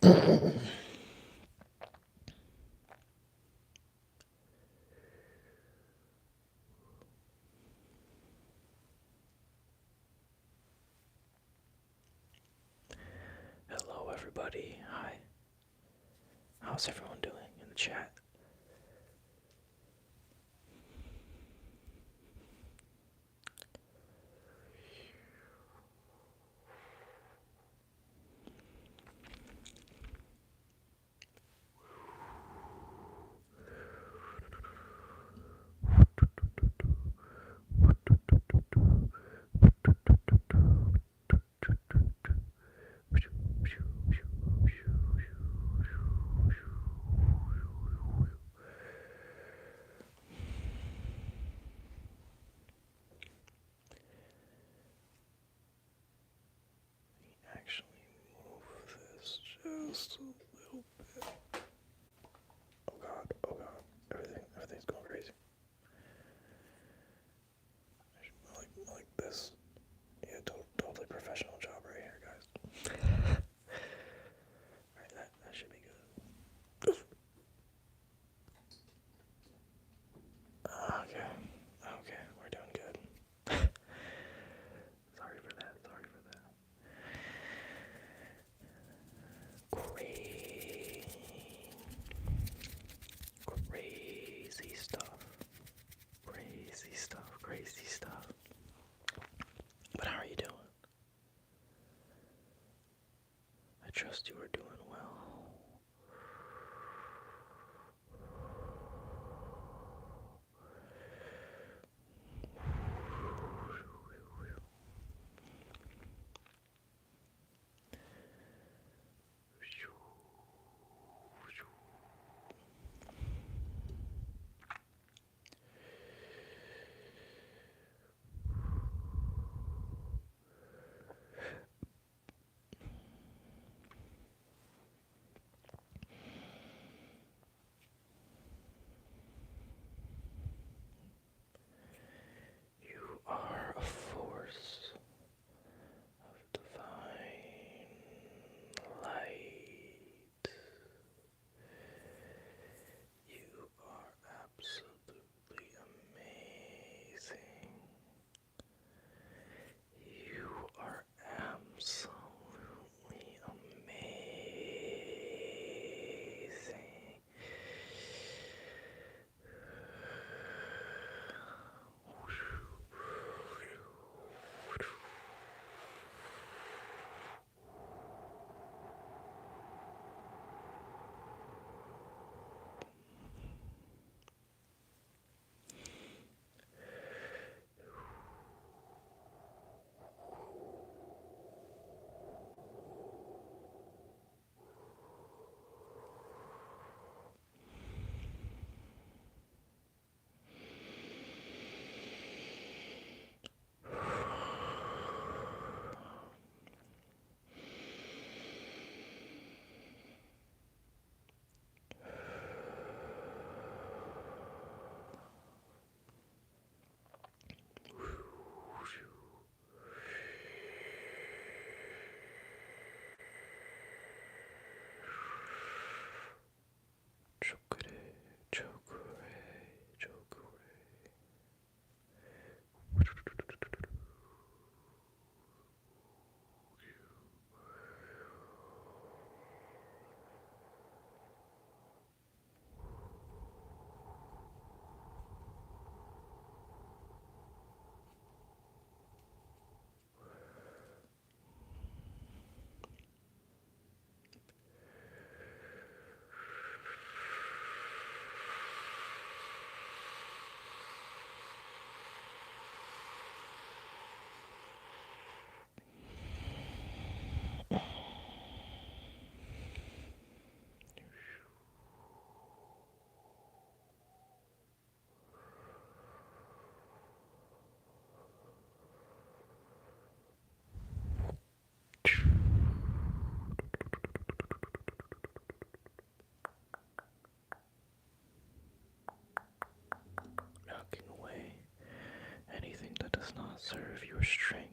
Hello, everybody. Hi. How's everyone doing in the chat? Actually, move this just a little bit. Oh god, oh god. Everything's going crazy. Like this. Yeah, totally professional job right here, guys. Alright, that should be good. Okay, we're doing good. Sorry for that. Crazy stuff. But how are you doing? I trust you are doing well. You are a force of divine light. You are absolutely amazing. You are absolutely amazing. Knocking away anything that does not serve your strength.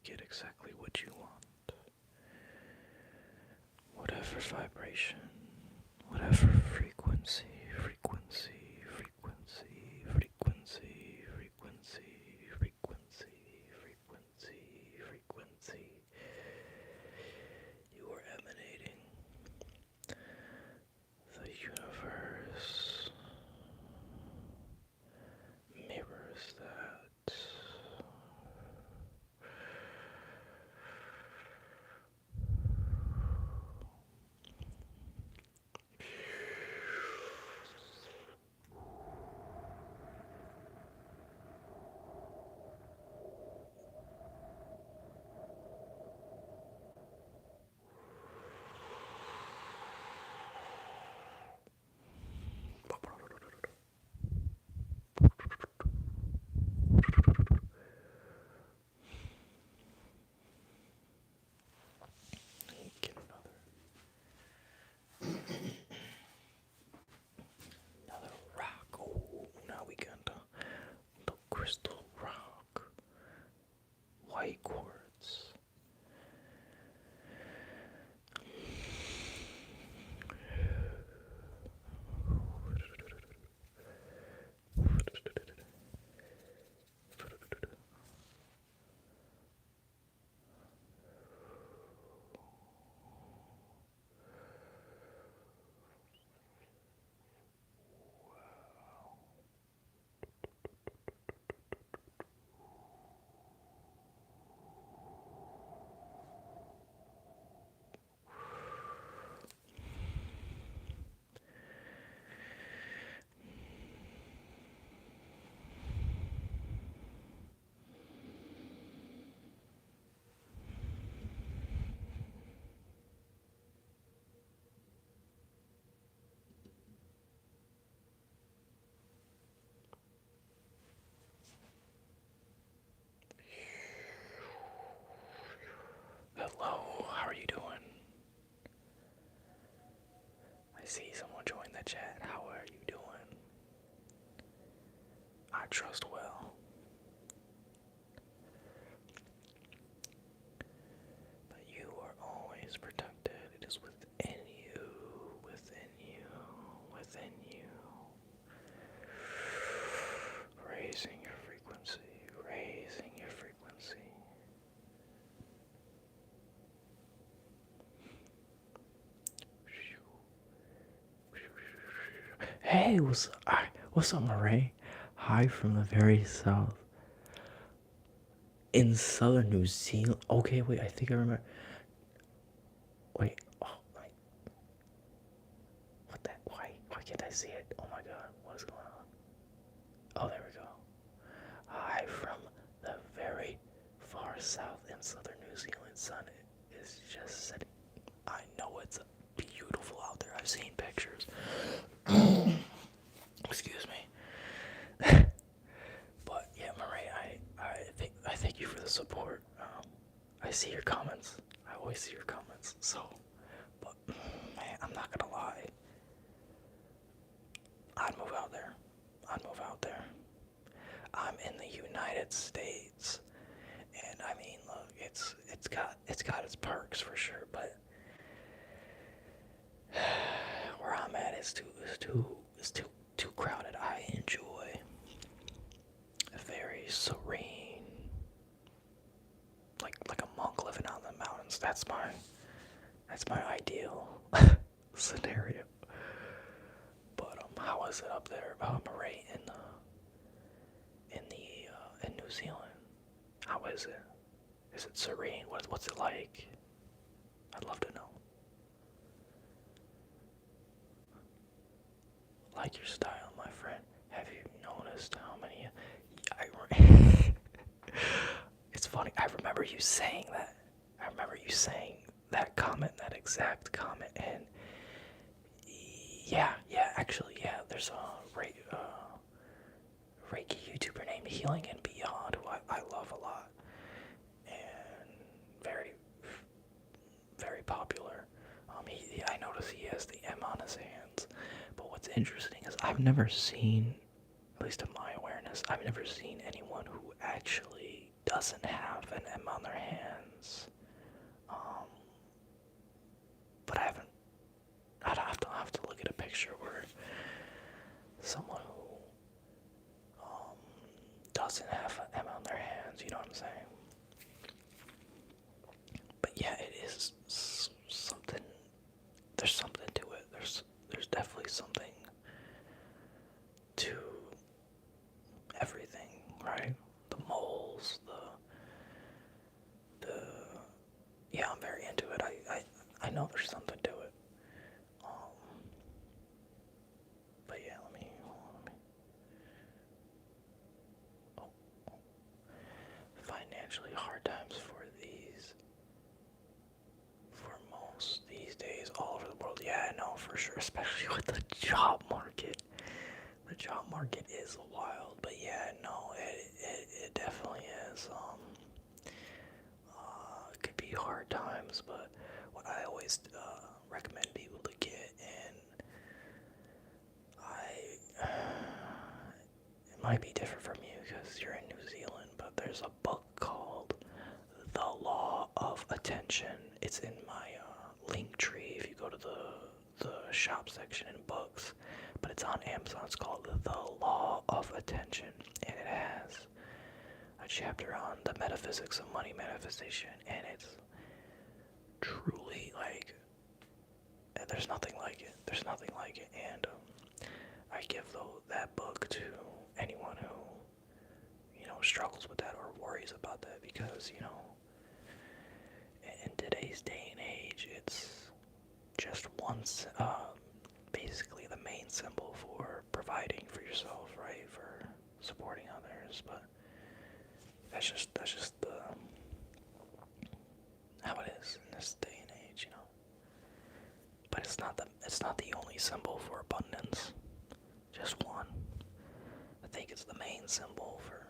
get exactly what you want. Whatever vibration, whatever frequency, frequency, frequency, frequency, frequency, frequency, frequency, frequency you are emanating. The universe mirrors that. Get another rock. Oh, now we got the crystal rock, white quartz. Hello, how are you doing? I see someone join the chat. How are you doing? I trust well. But you are always protected. It is within you, within you, within you. Raising your frequency, raising your frequency. Hey, what's up, Murray? Hi from the very south. In southern New Zealand. Okay, wait, I think I remember. Wait, oh, wait. What that? Why can't I see it? Oh my god, what is going on? Oh, there we go. Hi from the very far south in southern New Zealand. Sun is just setting. I know it's beautiful out there. I've seen pictures. Excuse me. But yeah, Marie, I thank you for the support. I see your comments. I always see your comments. So, but man, I'm not gonna lie. I'd move out there. I'm in the United States, and I mean, look, it's got its perks for sure, but where I'm at is too crowded. I enjoy a very serene, like a monk living out in the mountains. That's my ideal scenario. But how is it up there? Murray in New Zealand. How is it? Is it serene? What's it like? I'd love to know. Like your style, my friend. Have you noticed how many? It's funny. I remember you saying that. I remember you saying that comment, that exact comment, and yeah. Actually, yeah. There's a Reiki YouTuber named Healing and Beyond, who I love a lot, and very, very popular. I notice he has the M on his hands. But what's interesting is I've never seen, at least to my awareness, I've never seen anyone who actually doesn't have an M on their hands. But I'd have to look at a picture where someone who doesn't have an M on their hands, you know what I'm saying? But yeah, it is something. There's something to it. There's definitely something to everything, right? The moles, the yeah, I'm very into it. I know there's something to it. But yeah, let me. Oh, financially hard times for most these days all over the world. Yeah, I know for sure, especially with the job market. The job market is wild, but yeah, no, it definitely is. It could be hard times, but what I always recommend people to get, and it might be different from you because you're in New Zealand, but there's a book called The Law of Attention. It's in my link tree if you go to the shop section in books, but it's on Amazon. It's called The Law of Attention, and it has a chapter on the metaphysics of money manifestation, and it's truly like, there's nothing like it. There's nothing like it, and I give that book to anyone who, struggles with that or worries about that, because, in today's day and age, it's just once, basically the main symbol for providing for yourself, right? For supporting others, but that's just the how it is in this day and age, But it's not the only symbol for abundance. Just one. I think it's the main symbol for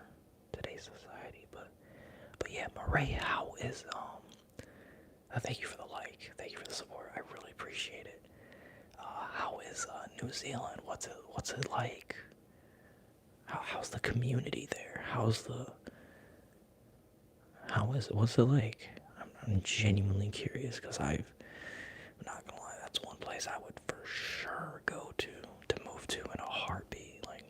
today's society, but yeah, Murray, how is thank you for the like, thank you for the support. I really appreciate it. How is New Zealand? What's it like? How's the community there? What's it like? I'm genuinely curious, because I'm not gonna lie, that's one place I would for sure go to move to in a heartbeat. Like,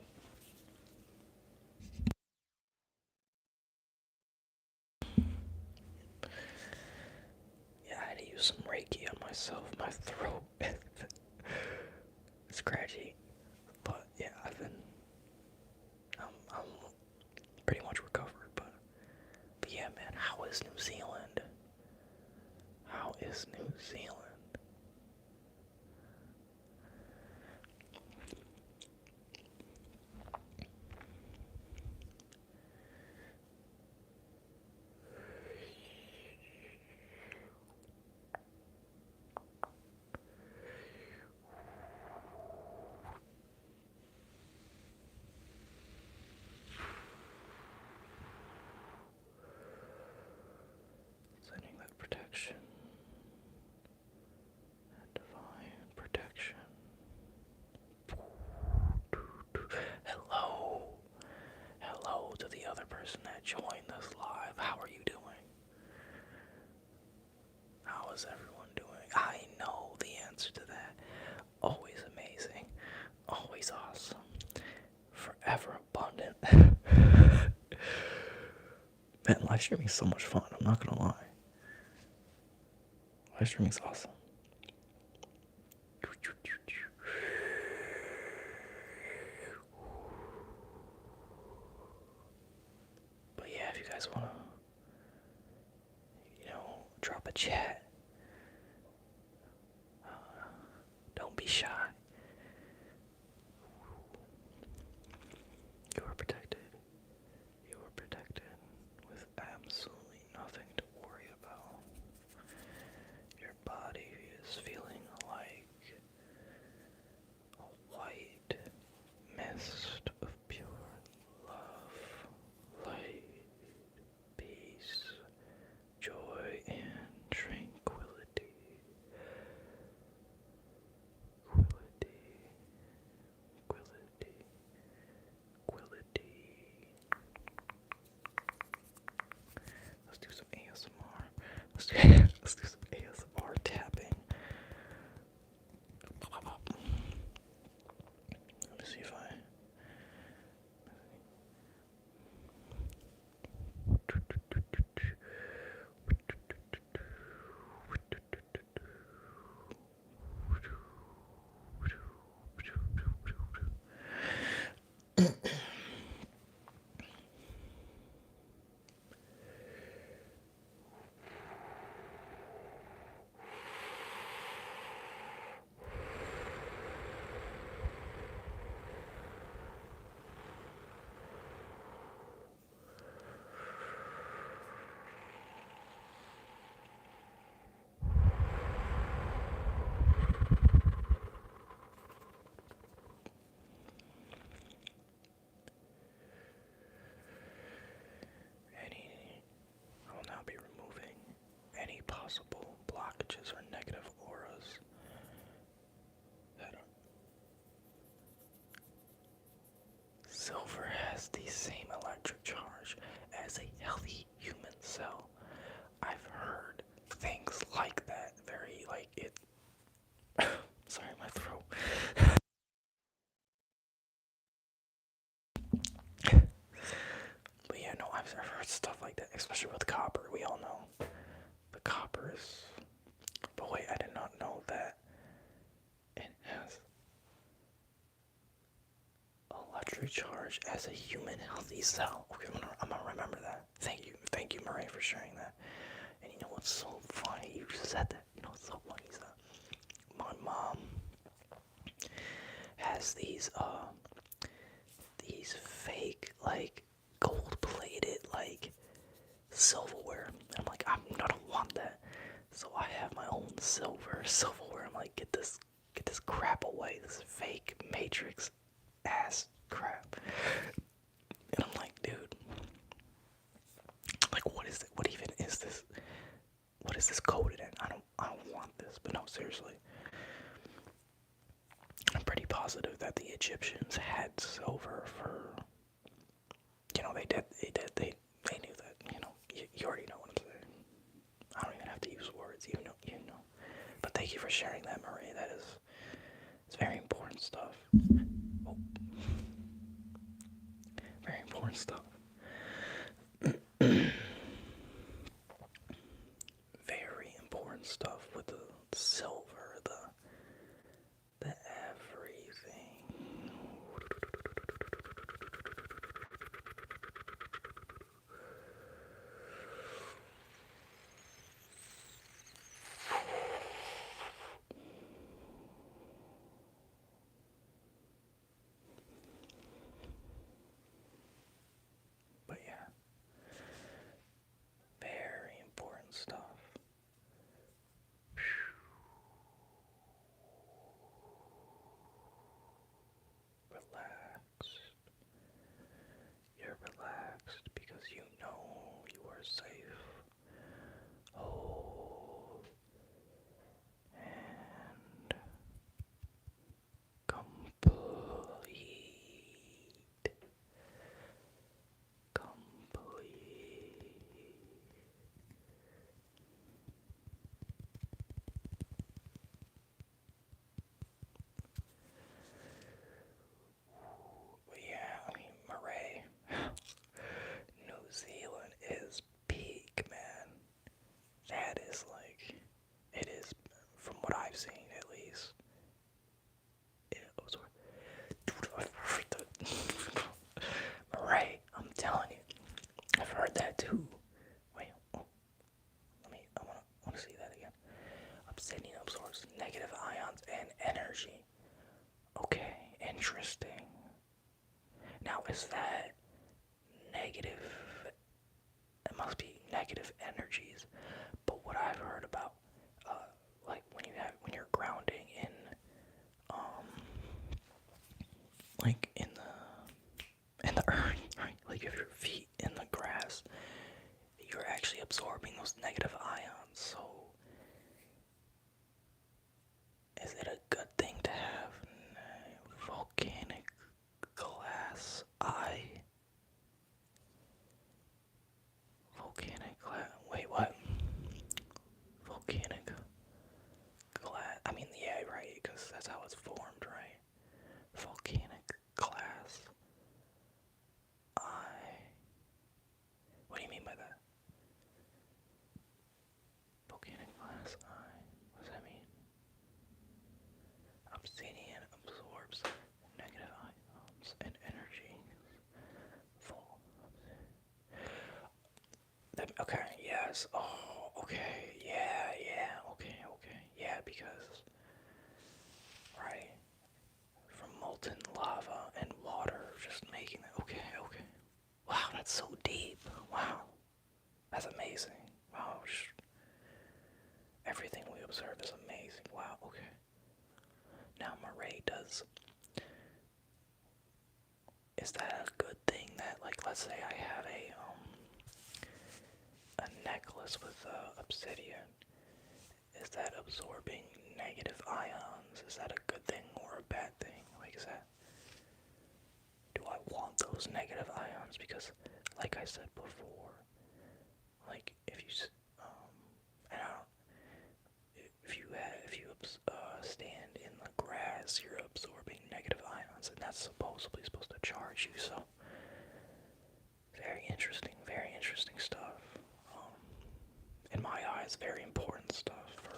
yeah, I had to use some Reiki on myself. My throat is scratchy, but yeah, I'm pretty much recovered. But yeah, man, how is New Zealand? How is New Zealand? Sending that protection, that divine protection. Hello to the other person that joined this live. How are you doing? How is everyone doing? I know the answer to that. Always amazing. Always awesome. Forever abundant. Man, live streaming is so much fun. I'm not gonna lie. Live streaming is awesome. But yeah, if you guys wanna, drop a chat, don't be shy. You are protected. You are protected with absolutely nothing to worry about. Your body is feeling like a white mist of pure love, light, peace, joy, and tranquility. as a healthy human cell. I've heard things like that. Very like it. Sorry, my throat. But yeah, no, I've heard stuff like that, especially with copper. We all know the copper is. But wait, I did not know that it has electric charge as a human healthy cell. Okay, I'm gonna remember that. Thank you, Murray, for sharing that. And you know what's so funny? You just said that. You know what's so funny is that my mom has these fake like gold-plated like silverware. I'm like, I don't want that. So I have my own silverware. I'm like, get this crap away. This fake matrix ass crap. And I'm like, dude, like, what is it? What even is this? What is this coated in? I don't want this. But no, seriously, I'm pretty positive that the Egyptians had silver for. You know, they knew that. You know, you already know what I'm saying. I don't even have to use words. You know. But thank you for sharing that, Marie. It's very important stuff. Oh, very important stuff. Very important stuff with the silver, the everything. But yeah, very important stuff. Relax. You're relaxed because you know you are safe. Hold and complete. But yeah, I mean, Murray, New Zealand is peak, man. That is like, it is, from what I've seen at least. Dude, I've heard that. Murray, I'm telling you, I've heard that too. Wait, oh, I wanna see that again. Obsidian absorbs negative ions and energy. Okay, interesting. Now, is that negative? It must be negative energies. But what I've heard about, like when you're grounding in, like in the earth, right? Like if your feet in the grass, you're actually absorbing those negative ions. So, is it a good thing to have volcanic glass eye? Volcanic glass. Wait, what? Volcanic glass. I mean, yeah, right, because that's how it's formed, right? Volcanic glass eye. What do you mean by that? Volcanic glass eye. What does that mean? Obsidian absorbs negative ions and energy. Full. Okay, yes. Oh, okay. Yeah. Okay. Yeah, because, right, from molten lava and water just making it. Okay. Wow, that's so deep. Wow. That's amazing. Wow. Everything we observe is amazing. Wow, okay. Now, Murray does. Is that a good thing that, like, let's say I have a necklace with obsidian. Is that absorbing negative ions? Is that a good thing or a bad thing? Like, do I want those negative ions? Because like I said before, like if you, I don't, if you stand in the grass, you're absorbing negative ions, and that's supposedly supposed to charge you. So very interesting stuff. In my eyes, very important stuff for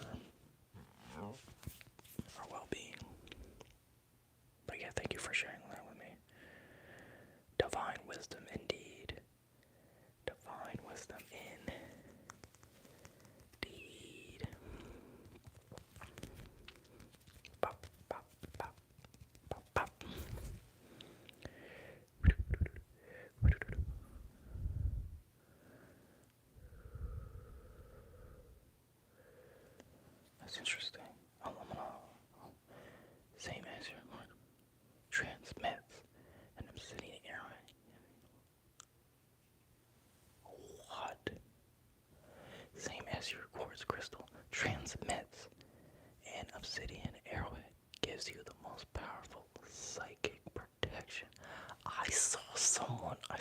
our well-being. But yeah, thank you for sharing that with me. Divine wisdom indeed. Divine wisdom indeed. Pop, pop, pop, pop, pop. That's interesting. Same as your transmits an obsidian arrow. What? Same as your quartz crystal transmits an obsidian arrowhead, gives you the most powerful psychic protection. I saw a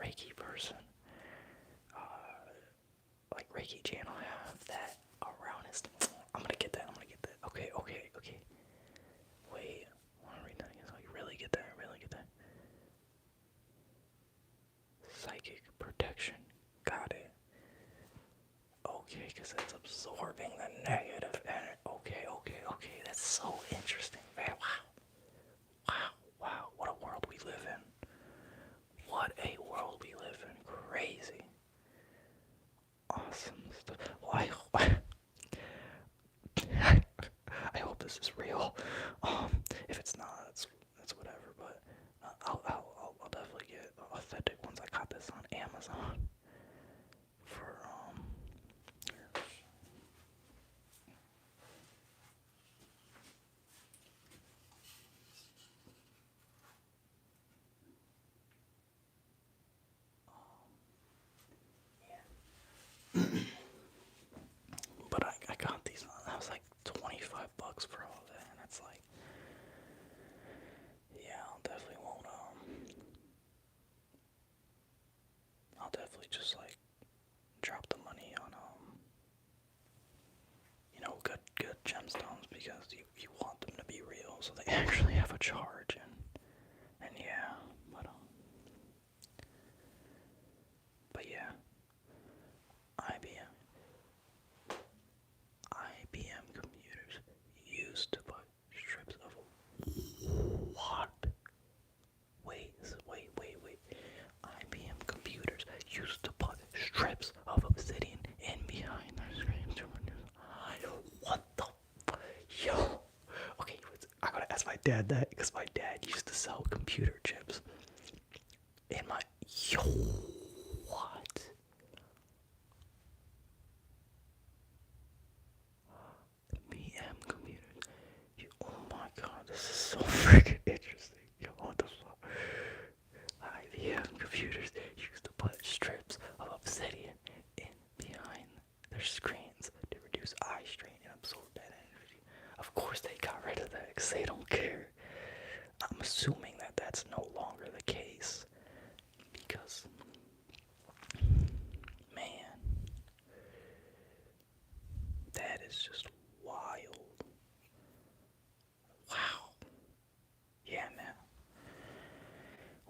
Reiki person, like Reiki channel have that around his. I'm gonna get that. Okay. Wait, I wanna read that again so you really get that. Psychic protection. Got it. Okay, because it's absorbing the negative energy. Okay. That's so interesting, man. Wow. What a world we live in. Crazy. Awesome stuff. Well, I hope this is real. If it's not, it's whatever. But I'll definitely get authentic ones. I got this on Amazon for but I got these on. That was like $25 for all of that, and it's like, yeah, I'll definitely just like drop the money on good gemstones because you want them to be real, so they actually have a charge and yeah, but yeah, IBM IBM computers used to put strips of what? Wait. IBM computers used to put strips of obsidian in behind their screens to reduce. What the? Yo. Okay, I gotta ask my dad that because my dad used to sell computer chips. In my. Yo. What? BM computers. Oh my god, this is so freaking interesting. Yo, what the fuck? IBM computers used to put strips of obsidian in behind their screens to reduce eye strain and absorb that energy. Of course, they got rid of that because they don't care. I'm assuming that that's no longer the case because, man, that is just wild. Wow. Yeah, man.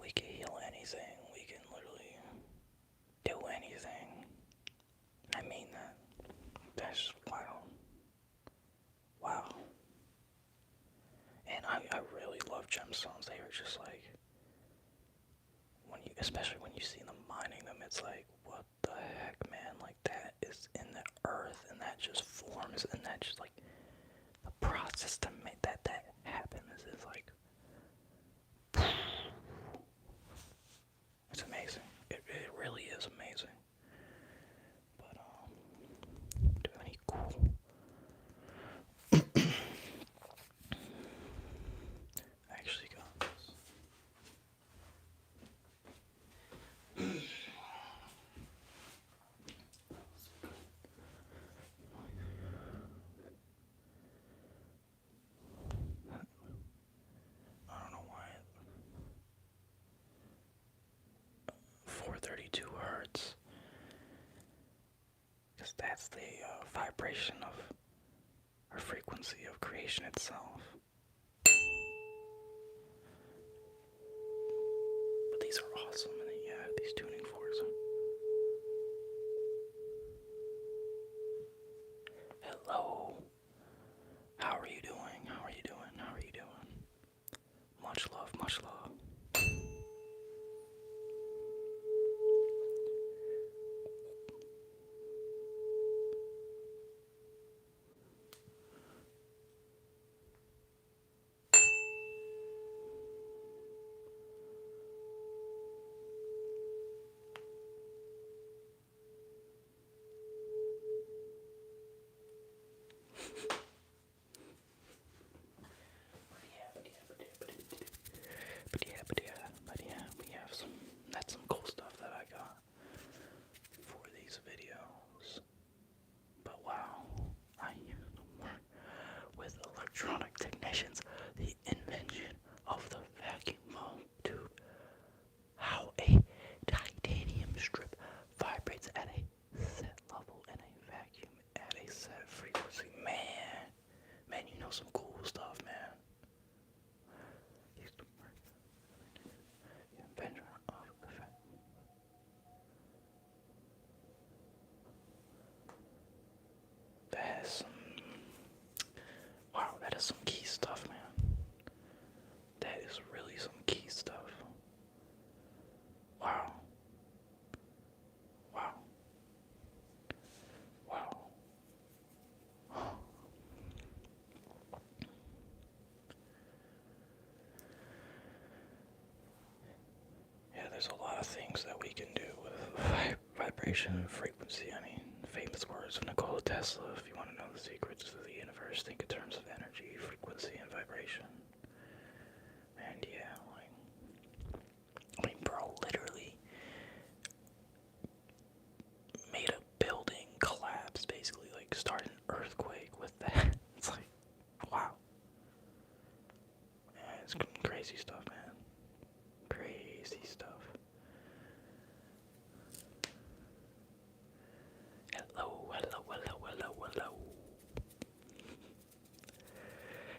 We can heal anything. We can literally do anything. I mean that. That's just wild. Wow. And I really love gemstones. They are just like, especially when you see them mining them, it's like, what the heck, man? Like, that is in the earth, and that just forms, and that just like, the process to make that happen is like, it's amazing. It really is amazing. But do you have any cool? I actually got this. because that's the vibration of, or frequency of creation itself. But these are awesome, and yeah, these tuning forks. Hello. How are you doing? How are you doing? How are you doing? Much love, much love. We have that's some cool stuff that I got for these videos. But wow, I work with electronic technicians, the invention of the vacuum tube, how a titanium strip vibrates at a set level and a vacuum at a set frequency. Man, you know some cool stuff, man. Invention of the vacuum. That is some, wow, that is some key stuff, man. That is really some key stuff. Wow. Wow. Wow. Yeah, there's a lot of things that we can do with vibration and frequency. I mean, famous words of Nikola Tesla. If you want to know the secrets of the universe, think in terms of energy, frequency, and vibration. And yeah, I mean, bro, literally made a building collapse, basically, like start an earthquake with that. It's like, wow. Yeah, it's crazy stuff, man. Crazy stuff. Hello, hello, hello, hello, hello.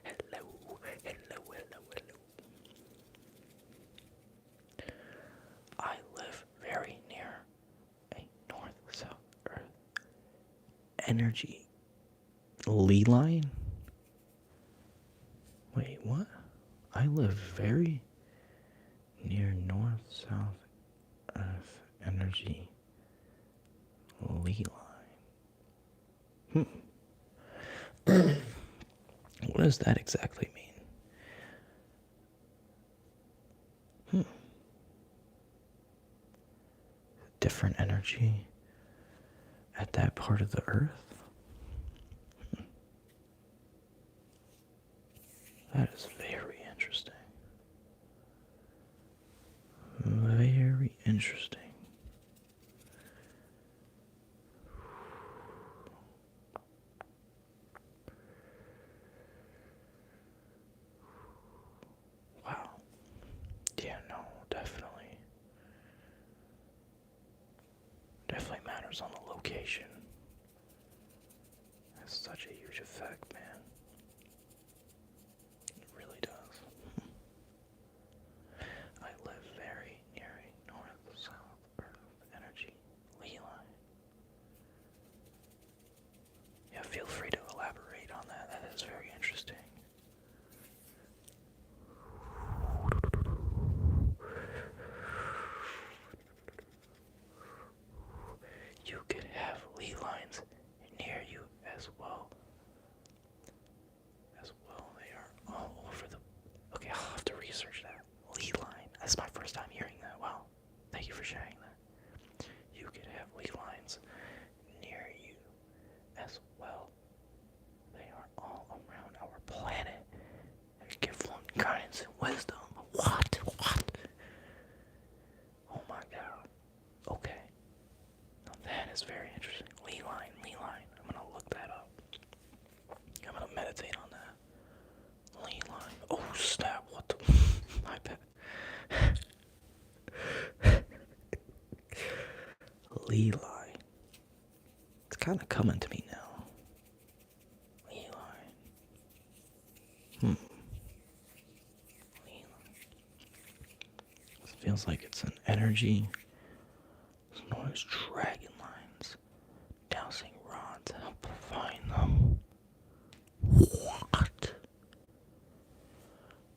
Hello, hello, hello, hello. I live very near a north-south Earth energy lee line. Wait, what? I live very near north-south Earth energy lee line. What does that exactly mean? Different energy at that part of the Earth? That is very interesting. Very interesting. Wow. Yeah, no, definitely. Definitely matters on the location. Has such a huge effect, man. It really does. I live very near a north-south Earth energy lee line. Yeah, feel free to elaborate on that. That is very interesting. You could have lee lines near you as well. They are all over the... Okay, I'll have to research that. Lee line. That's my first time hearing that. Wow. Thank you for sharing that. You could have lee lines near you as well. They are all around our planet and give one guidance and wisdom. What? Oh my god. Okay. Now that is very interesting. Lee line. I'm gonna look that up. I'm gonna meditate on that. Lee line. Oh snap, what the... My bad. Lee line. kind of coming to me now. Eli. Eli. It feels like it's an energy. It's known as dragon lines. Dowsing rods help find them. What?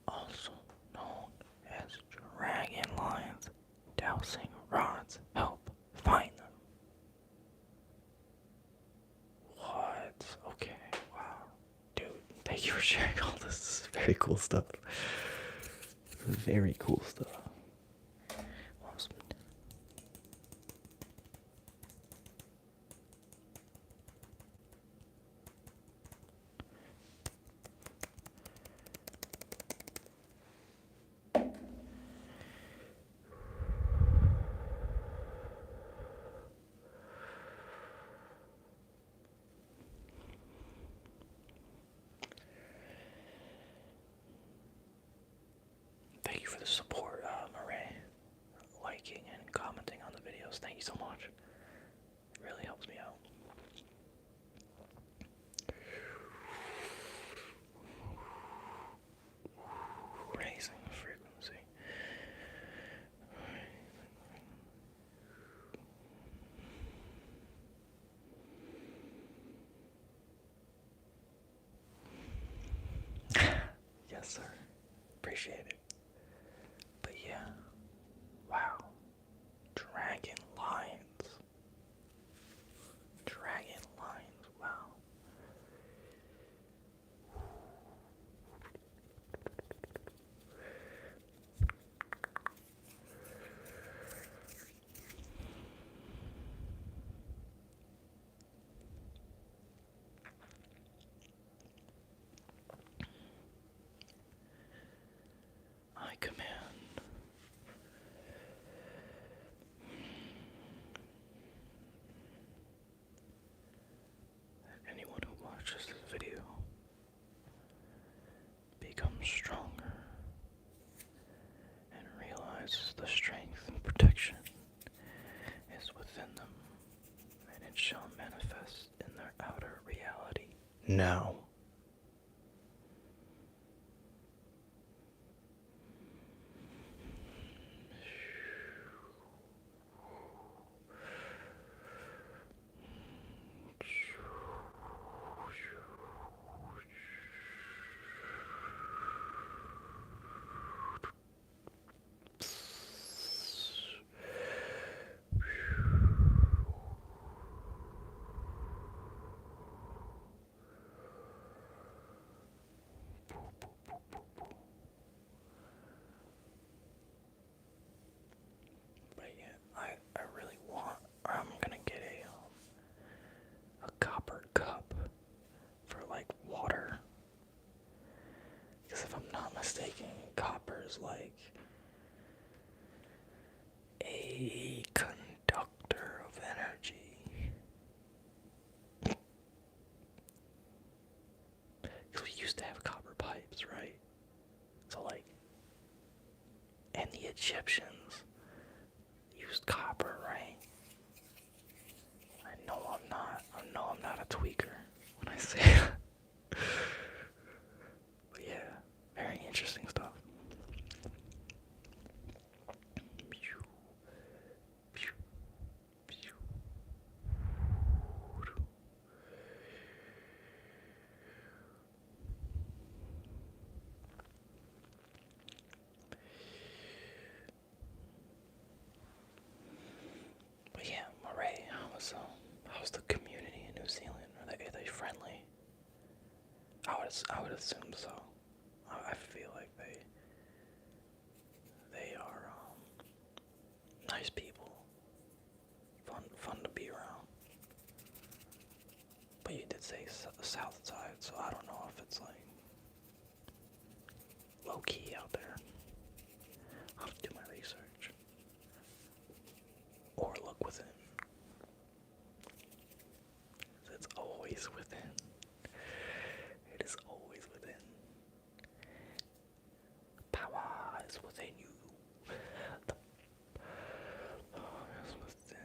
Also known as dragon lines. Dowsing rods help find them. What? Okay, wow. Dude, thank you for sharing all this. This is very cool stuff. Very cool stuff. Thank you for the support, Marae. Liking and commenting on the videos. Thank you so much. It really helps me out. Raising the frequency. Yes, sir. Appreciate it. But yeah. Wow. Dragon lines. Dragon lines. Wow. I command that anyone who watches this video becomes stronger and realizes the strength and protection is within them, and it shall manifest in their outer reality now. But yeah, I really want, I'm gonna get a copper cup for like water. Because if I'm not mistaken, copper is like a conductor of energy. Because we used to have copper pipes, right? So like, and the Egyptians used copper, right? I know I'm not a tweaker when I say that. But yeah, very interesting stuff. But yeah, Marae, how's the community in New Zealand? Are they friendly? I would assume so. I feel like they are nice people, fun to be around. But you did say south side, so I don't know if it's like low key out there. I'll have to do my research or look within. It's always within. It is always within. Power is within you. The power is within.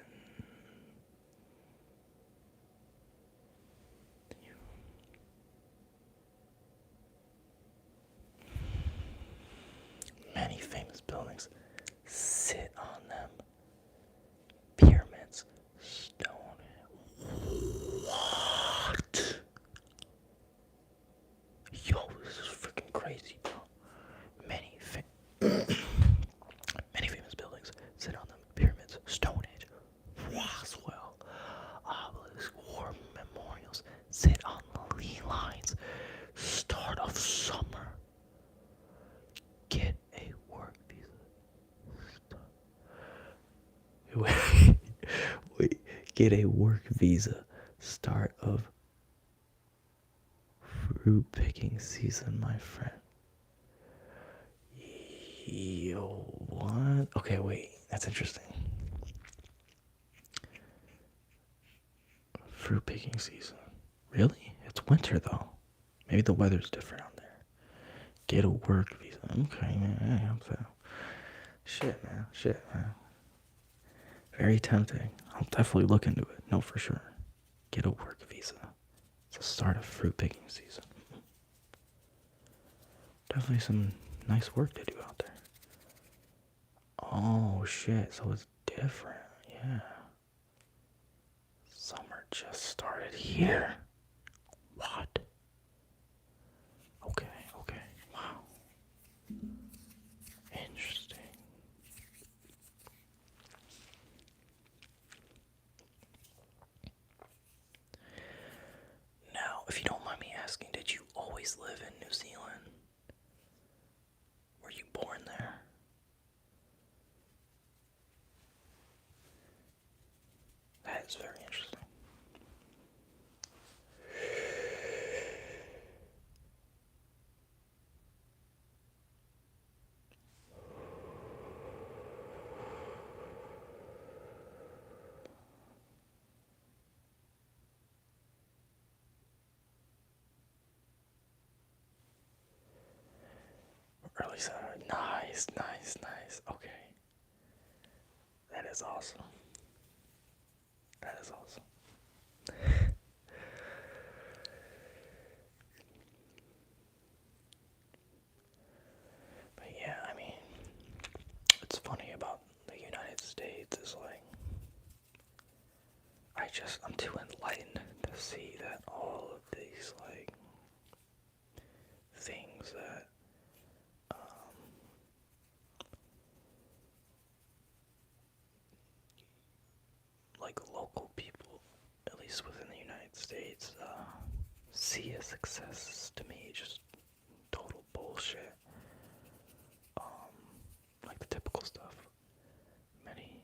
buildings, sit on them. Pyramids, stone. What? Yo, this is freaking crazy, bro. Many famous buildings sit on them. Pyramids, Stonehenge, Roswell, obelisks, war memorials sit on the ley lines. Start of summer. Get a work visa. Wait, get a work visa. Start of fruit picking season, my friend. Yo, what? Okay, wait, that's interesting. Fruit picking season. Really? It's winter though. Maybe the weather's different out there. Get a work visa. Okay, man. Shit, man. Very tempting. I'll definitely look into it. No, for sure. Get a work visa. It's the start of fruit picking season. Definitely some nice work to do out there. Oh, shit. So it's different. Yeah. Summer just started here. What? Okay. Wow. Interesting. Now, if you don't mind me asking, did you always live in New Zealand? Were you born there? That is very interesting. Early Saturday. Nice. Okay. That is awesome. But yeah, I mean, it's funny about the United States is like, I'm too enlightened to see that all of these, like, things that, like, local people, at least within the United States, see as success, to me, just total bullshit. Like the typical stuff. Many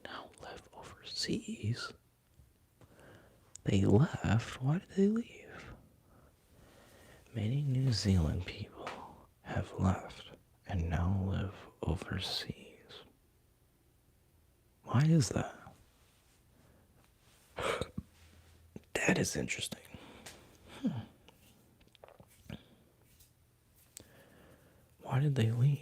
now live overseas. They left. Why did they leave? Many New Zealand people have left and now live overseas. Why is that? That is interesting. Why did they leave?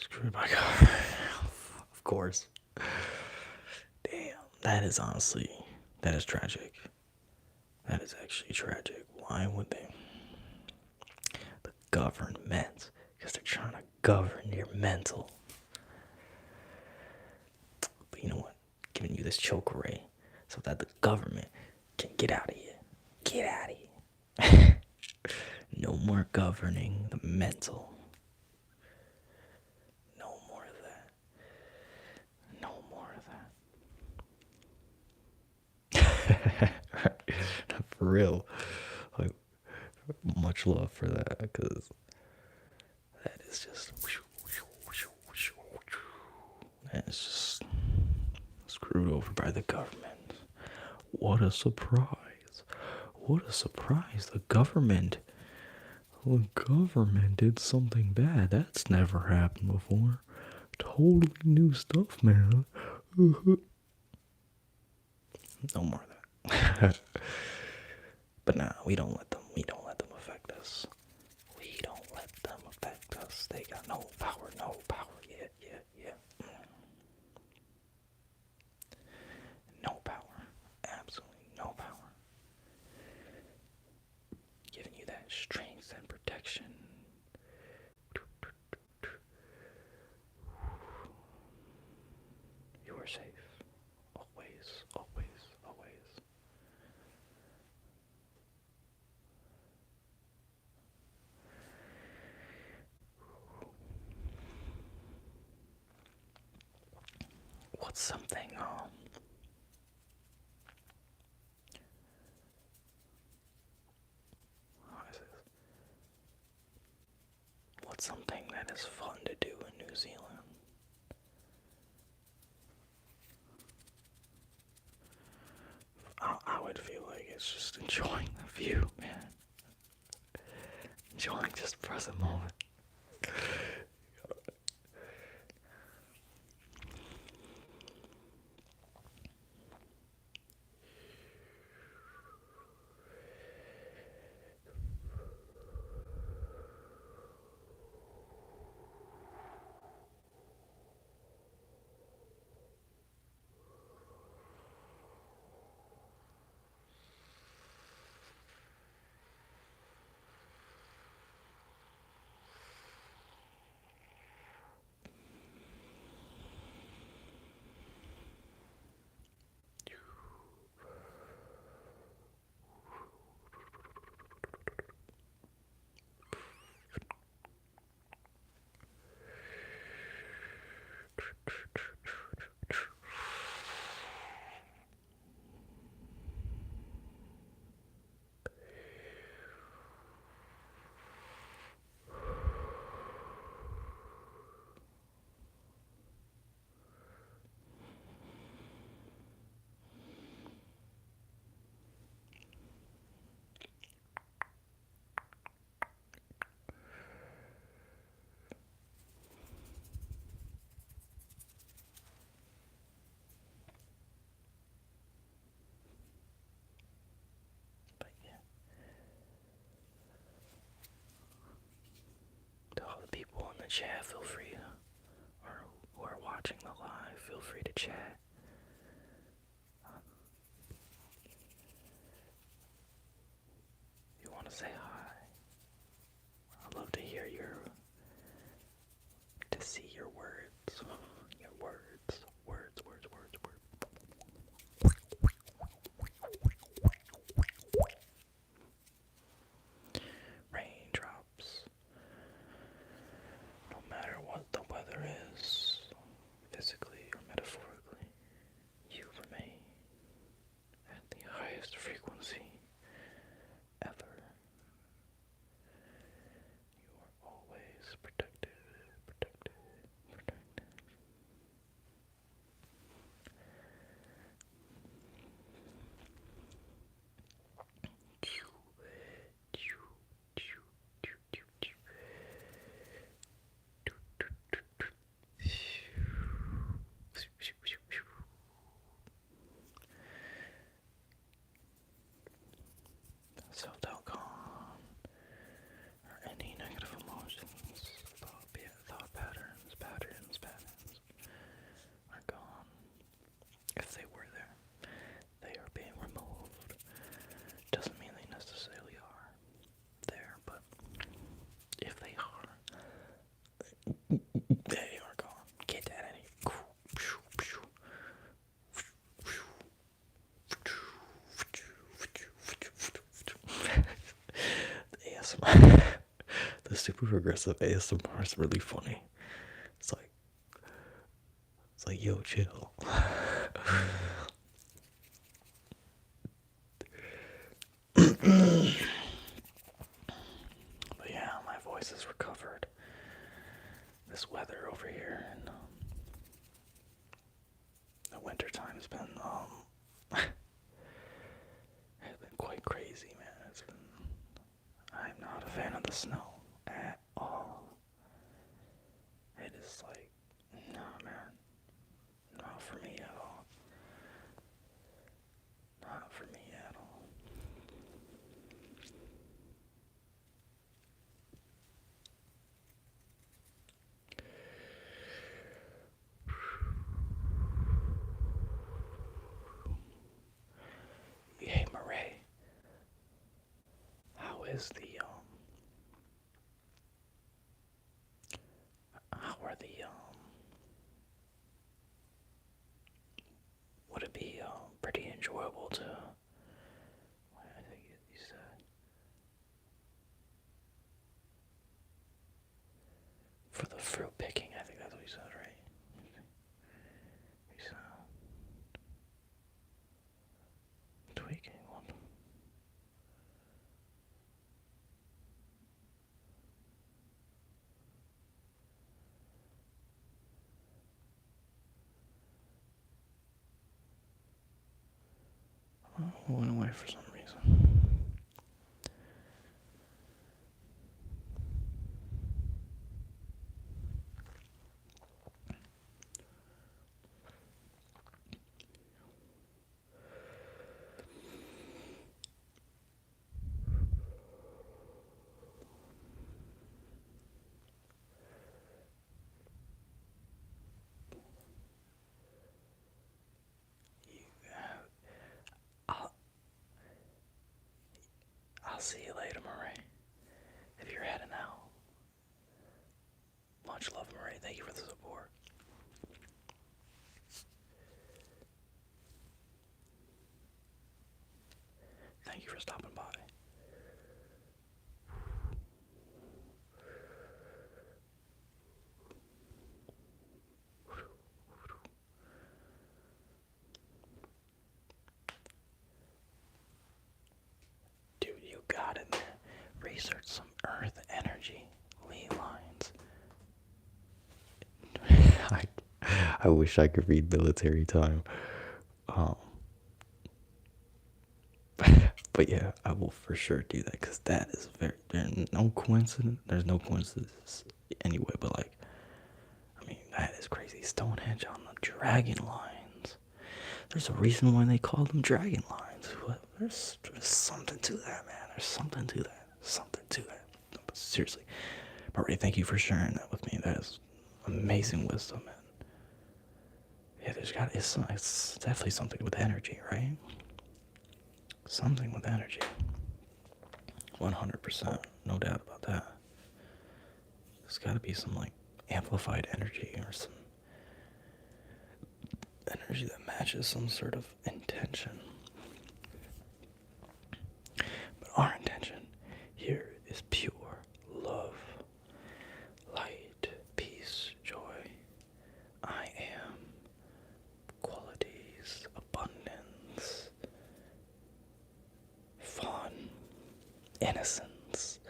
Screwed by God. Of course. Damn, that is tragic. That is actually tragic. Why would they? The government, because they're trying to govern your mental. But you know what? Giving you this choke array so that the government can get out of here. Get out of here. No more governing the mental. No more of that. No more of that. For real. Like, much love for that, because that is just, that is just screwed over by the government. What a surprise. The government did something bad. That's never happened before. Totally new stuff, man. No more of that. But nah, we don't let them affect us. They got no power. Yeah. No power. Absolutely What's something, what's something that is fun to do in New Zealand? I would feel like it's just enjoying the view, man. Enjoying just present moment. But yeah. To all the people in the chat, feel free to, or who are watching the live, feel free to chat. If you want to say hi, I'd love to hear to see your words. Your words. Words. Raindrops. No matter what the weather is, physically or metaphorically, you remain at the highest frequency ever. You are always protected. Self-doubt gone, or any negative emotions, thought patterns are gone. If they were there, they are being removed. Doesn't mean they necessarily are there, but if they are, they are gone. Get that out of here. The ASMR, the super progressive ASMR is really funny. It's like, yo, chill. But yeah, my voice is recovered. This weather over here in the wintertime has been it's been quite crazy, man. I'm not a fan of the snow at all. It is like, nah, man, not for me at all. Not for me at all. Hey, Murray, how is how are would it be pretty enjoyable to, I think you said, for the fruit picking, I think that's what you said, right? You said, It went away for some reason. I'll, I'll see you later, Murray. If you're heading out. Much love, Murray. Thank you for the support. Thank you for stopping by. Dude, you got it, man. Research some earth energy ley lines. I wish I could read military time. But yeah, I will for sure do that because that is there's no coincidence. There's no coincidence anyway, but like, I mean, that is crazy. Stonehenge on the dragon lines. There's a reason why they call them dragon lines. There's something to that, man. There's something to that. Something to that. No, but seriously, Murray, thank you for sharing that with me. That is amazing wisdom, man. Yeah, it's definitely something with energy, right? Something with energy. 100%. No doubt about that. There's gotta be some, like, amplified energy or some energy that matches some sort of intention. But our intention here is pure love, light, peace, joy. I am qualities, abundance, fun, innocence.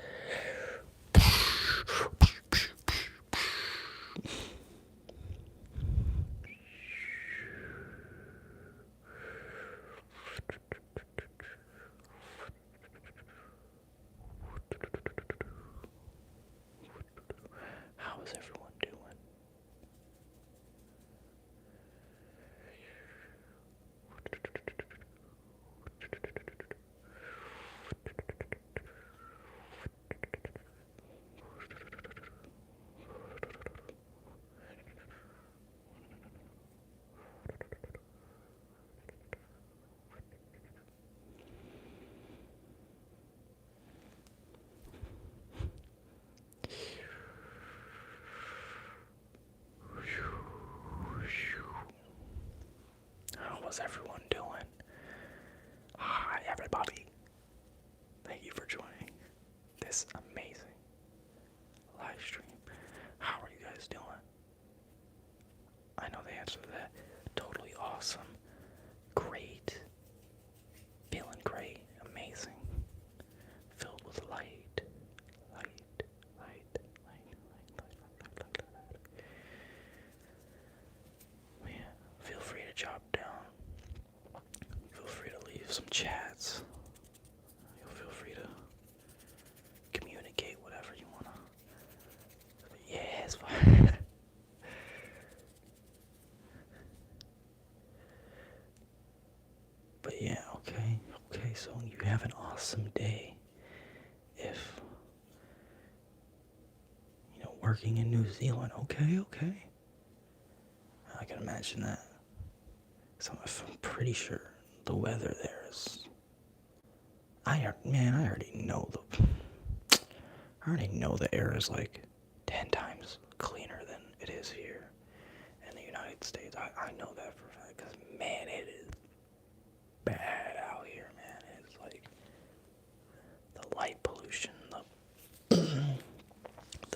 How is everyone doing? How was everyone doing? Hi, everybody. Thank you for joining this amazing live stream. How are you guys doing? I know the answer to that. Totally awesome. Great. Feeling great. Amazing. Filled with light. Light. Light. Light. Yeah. Feel free to jot down. Feel free to leave some chats. Feel free to communicate whatever you wanna. Yeah, it's fine. But yeah, okay, so you have an awesome day. If, working in New Zealand, okay. I can imagine that. So I'm pretty sure the weather there is, I already know the air is like 10 times cleaner than it is here in the United States. I know that for a fact, because man, it is bad out here, man. It's like the light pollution, the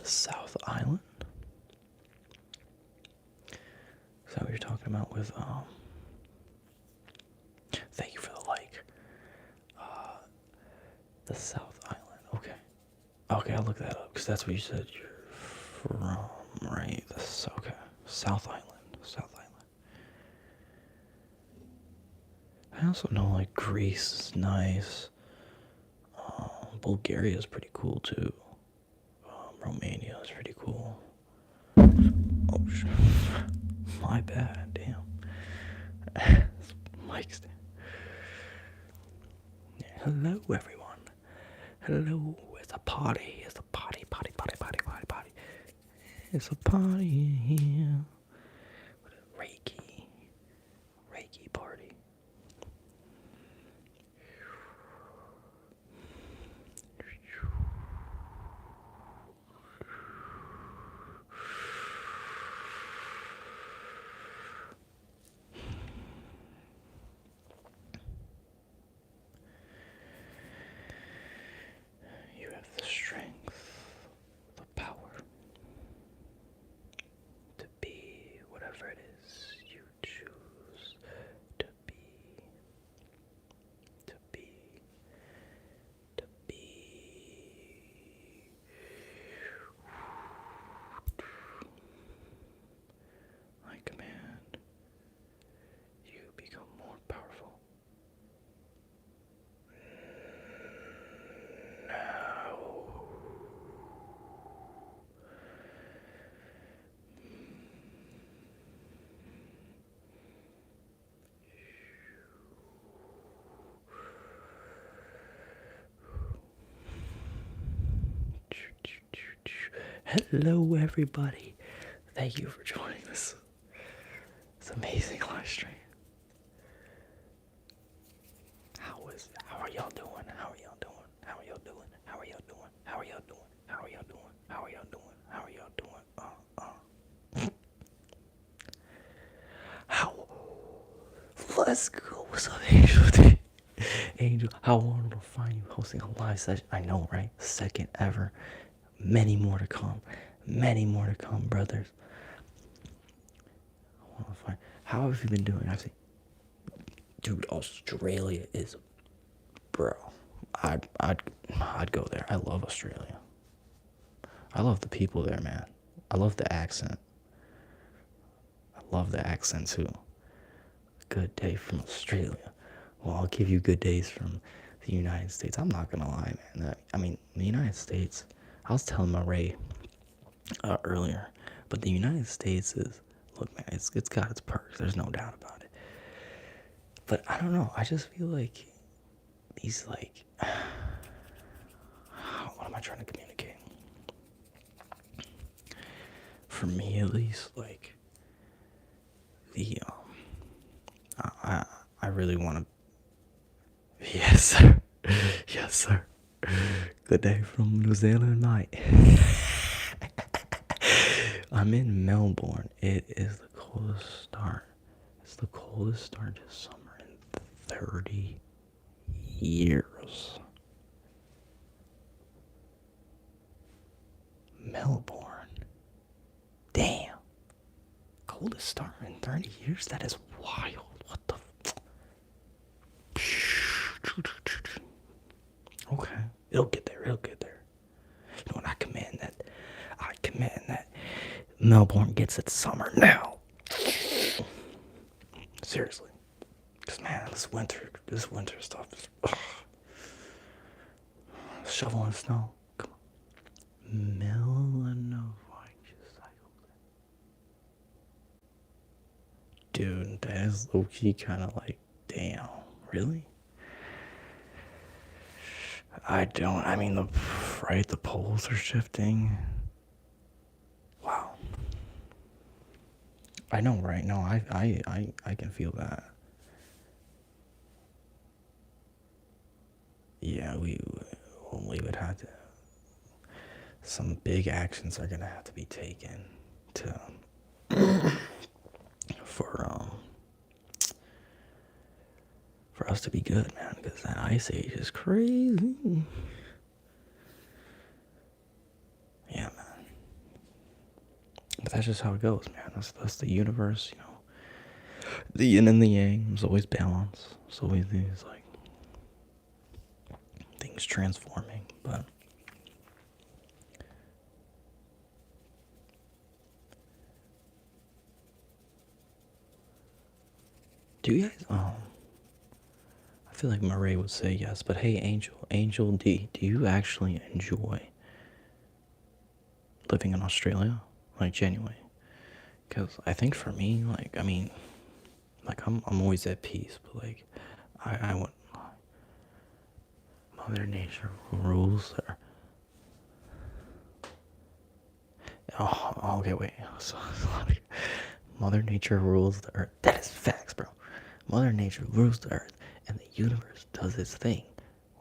South Island. Is that what you're talking about with, thank you for the like. The South Island, okay. Okay, I'll look that up, because that's what you said you're from, right? Okay, South Island. I also know like Greece is nice. Bulgaria is pretty cool too. Romania is pretty cool. Oh, my bad. Damn. Mike's. Yeah, hello, everyone. Hello. It's a party. It's a party. Party. Party. Party. Party. Party. It's a party in here. Reiki. Reiki party. You have the strength, the power to be whatever it is you choose to be. To be. To be. I command you become more powerful. Now. Hello, everybody. Thank you for joining this. It's amazing live stream. How are y'all doing? How are y'all doing? How are y'all doing? How are y'all doing? How are y'all doing? How are y'all doing? How are y'all doing? How are y'all doing? How? Let's go. What's up, Angel? Angel, how wonderful to find you hosting a live session. I know, right? Second ever. Many more to come. Many more to come, brothers. I want to find. How have you been doing? I think, dude, Australia is, bro. I'd go there. I love Australia. I love the people there, man. I love the accent. I love the accent too. Good day from Australia. Well, I'll give you good days from the United States. I'm not gonna lie, man. The United States. I was telling my Ray earlier, but the United States is, look, man, it's got its perks. There's no doubt about it. But I don't know. I just feel like these like, what am I trying to communicate? For me, at least, like the I really want to. Yes, sir. Yes, sir. Good day from New Zealand, mate. I'm in Melbourne. It is the coldest start. It's the coldest start to summer in 30 years. Melbourne. Damn. Coldest start in 30 years? That is wild. What the? Okay. It'll get there. It'll get there. You know what? I command that Melbourne gets its summer now. Seriously. Because, man, this winter stuff is... Shoveling snow. Come on. Dude, that is low-key kind of like, damn, really? The poles are shifting. Wow. I know, right? No, I can feel that. Yeah, we would have to, some big actions are gonna have to be taken to, for us to be good, man, because that ice age is crazy. Yeah, man. But that's just how it goes, man. That's the universe, you know. The yin and the yang. There's always balance. There's always these like things transforming. But do you guys feel like Murray would say yes, but hey, Angel, do you actually enjoy living in Australia? Like, genuinely? Because I think for me, like, I mean, like, I'm always at peace, but, like, I want Mother Nature rules. Or, oh, okay, wait. So, Mother Nature rules the earth. That is facts, bro. Mother Nature rules the earth, and the universe does its thing.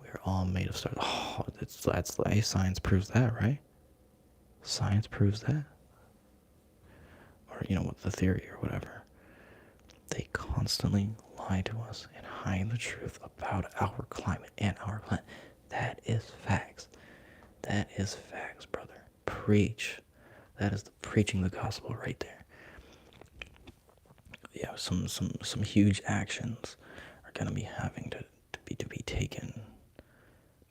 We're all made of stars. Oh, that's like science proves that, right? Science proves that, or what the theory or whatever. They constantly lie to us and hide the truth about our climate and our planet. That is facts. That is facts, brother. Preach. That is the preaching the gospel right there. Yeah, some huge actions are gonna be having to be taken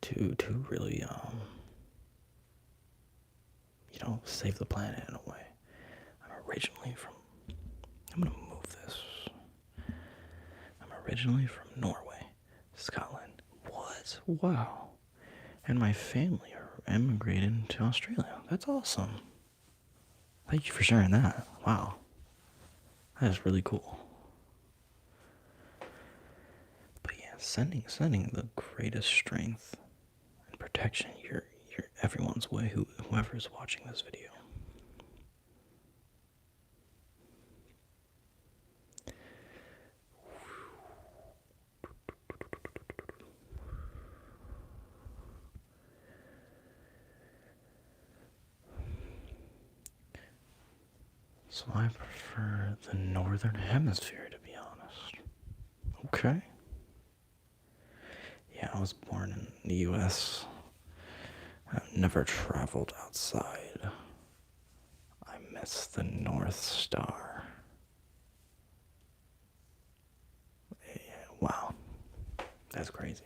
to really save the planet in a way. I'm gonna move this. I'm originally from Norway, Scotland. What? Wow. And my family are immigrated to Australia. That's awesome. Thank you for sharing that. Wow. That is really cool. But yeah, sending the greatest strength and protection your everyone's way, whoever is watching this video. So I prefer the northern hemisphere, to be honest. Okay. Yeah, I was born in the US. I've never traveled outside. I miss the North Star. Yeah, wow. That's crazy.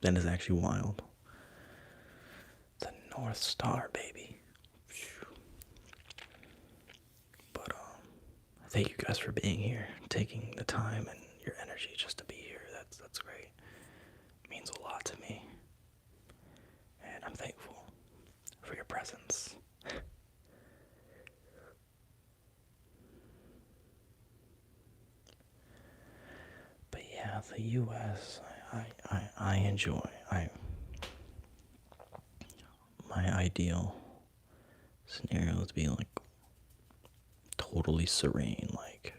That is actually wild. The North Star, baby. But thank you guys for being here, taking the time and your energy just to be here. That's great. It means a lot to me. And I'm thankful for your presence. But yeah, the US, I enjoy. My ideal scenario is to be like totally serene, like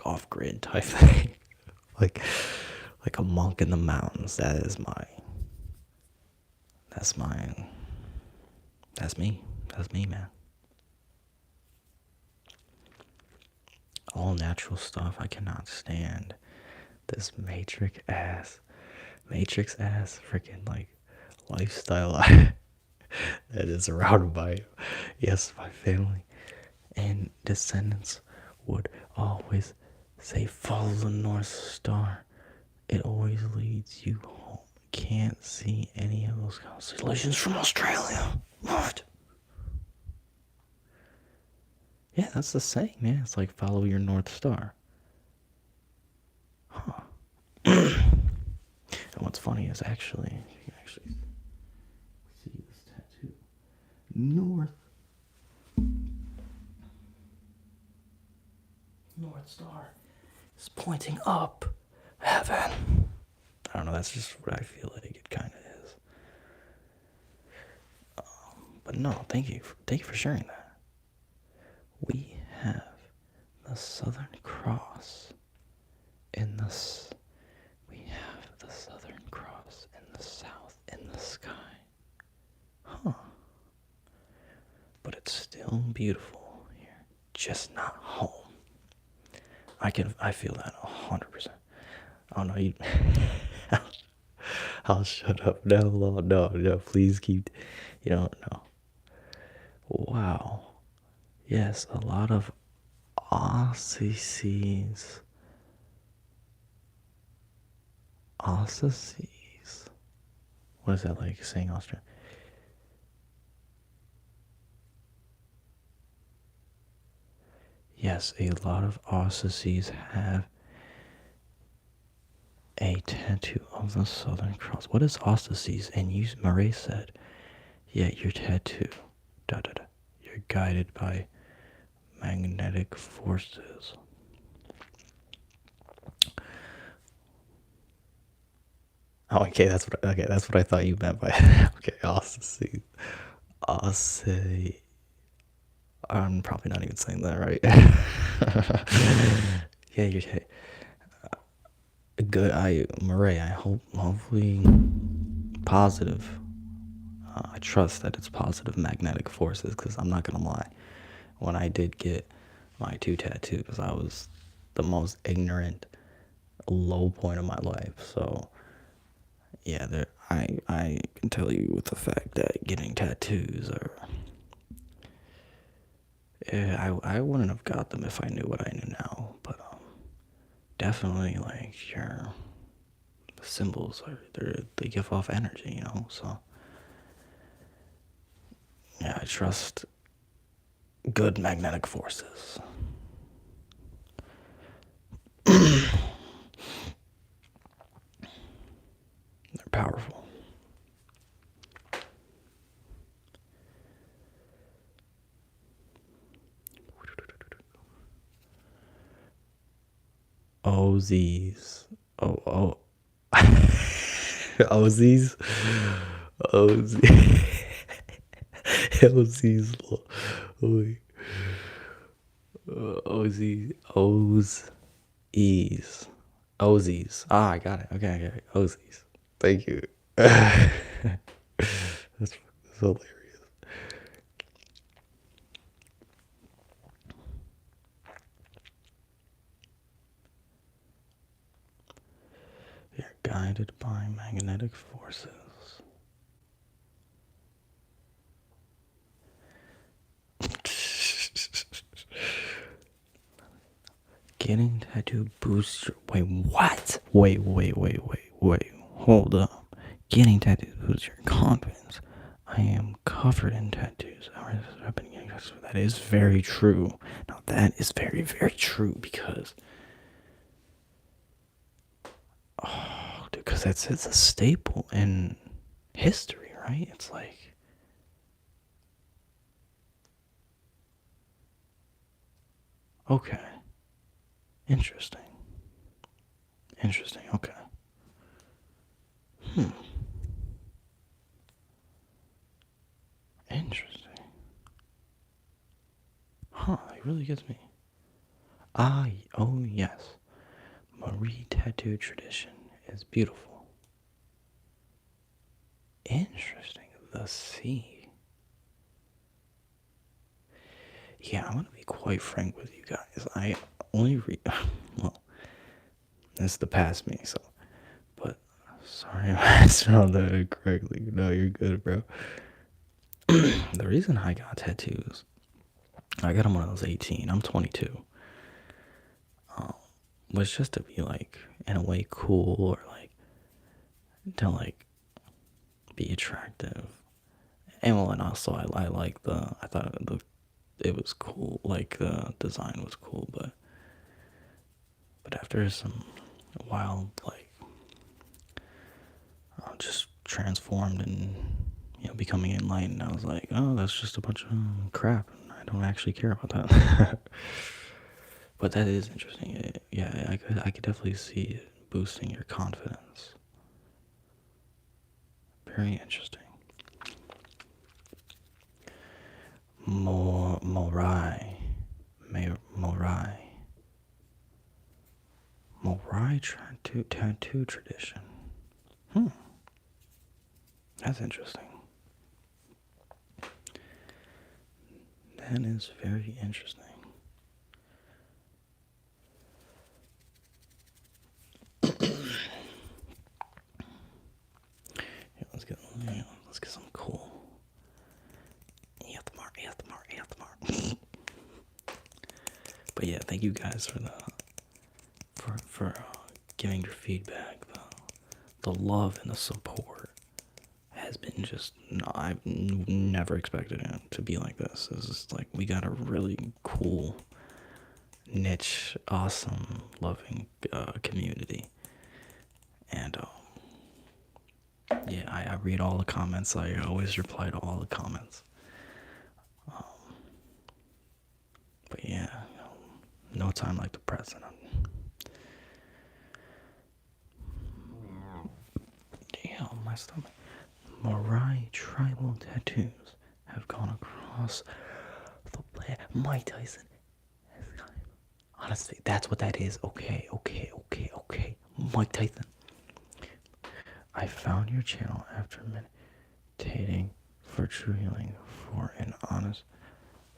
off grid type thing. like a monk in the mountains. That's me. That's me, man. All natural stuff. I cannot stand this matrix ass freaking like lifestyle that is surrounded by, yes, my family and descendants would always say, follow the North Star. It always leads you home. Can't see any of those constellations from Australia. What? Yeah, that's the saying, man. It's like follow your North Star. Huh. And what's funny is you can actually see this tattoo. North Star is pointing up heaven. I don't know, that's just what I feel like it kind of is. But no, thank you for sharing that. We have the Southern Cross in this. We have the Southern Cross in the south in the sky. Huh. But it's still beautiful here, just not home. I feel that 100%. Oh no, you. I'll shut up. No. Please keep. No. Wow. Yes, a lot of Aussies. What is that like saying Austrian? Yes, a lot of Aussies have a tattoo of the Southern Cross. What is auspices? And you, Murray said, yeah, your tattoo. Da da da. You're guided by magnetic forces. Oh, okay, that's what I thought you meant by okay, auspices. I'm probably not even saying that right. Yeah, you're good. Murray, I hopefully positive. I trust that it's positive magnetic forces, because I'm not gonna lie. When I did get my 2 tattoos, I was the most ignorant, low point of my life. So yeah, I can tell you with the fact that getting tattoos are. I wouldn't have got them if I knew what I knew now, but definitely like your symbols they give off energy, So yeah, I trust good magnetic forces. They're powerful. OZs. Oh. OZs. OZ. OZs. OZ. O's. E's. OZs. Ah, I got it. Okay. OZs. Thank you. That's hilarious. You're guided by magnetic forces. Getting tattooed boosts your. Wait, what? Wait. Hold up. Getting tattoos boosts your confidence. I am covered in tattoos. I've been getting tattoos. That is very true. Now, that is very, very true because. Oh, because it's a staple in history, right? It's like. Okay. Interesting. Okay. Interesting. Huh, it really gets me. Oh yes. Marie tattoo tradition is beautiful. Interesting. The sea. Yeah, I'm gonna be quite frank with you guys. I only read. Well, that's the past me, so. But, sorry if I spelled that correctly. No, you're good, bro. The reason I got tattoos, I got them when I was 18. I'm 22. Was just to be like, in a way, cool, or like, to like, be attractive. And well, and also I like I thought it was cool, like the design was cool, but after some wild, like, just transformed and, becoming enlightened, I was like, oh, that's just a bunch of crap. I don't actually care about that. But that is interesting. Yeah, I could definitely see it boosting your confidence. Very interesting. Morai tattoo tradition. That's interesting. That is very interesting. Let's get some cool ASMR. But yeah, thank you guys for giving your feedback. The love and the support has been just. I've never expected it to be like this. It's just like we got a really cool, niche, awesome, loving community, And yeah, I read all the comments. I always reply to all the comments. But yeah, no time like the present. Damn, my stomach. Mariah tribal tattoos have gone across the planet. Mike Tyson has gone. Honestly, that's what that is. Okay. Mike Tyson. I found your channel after meditating for true healing for an honest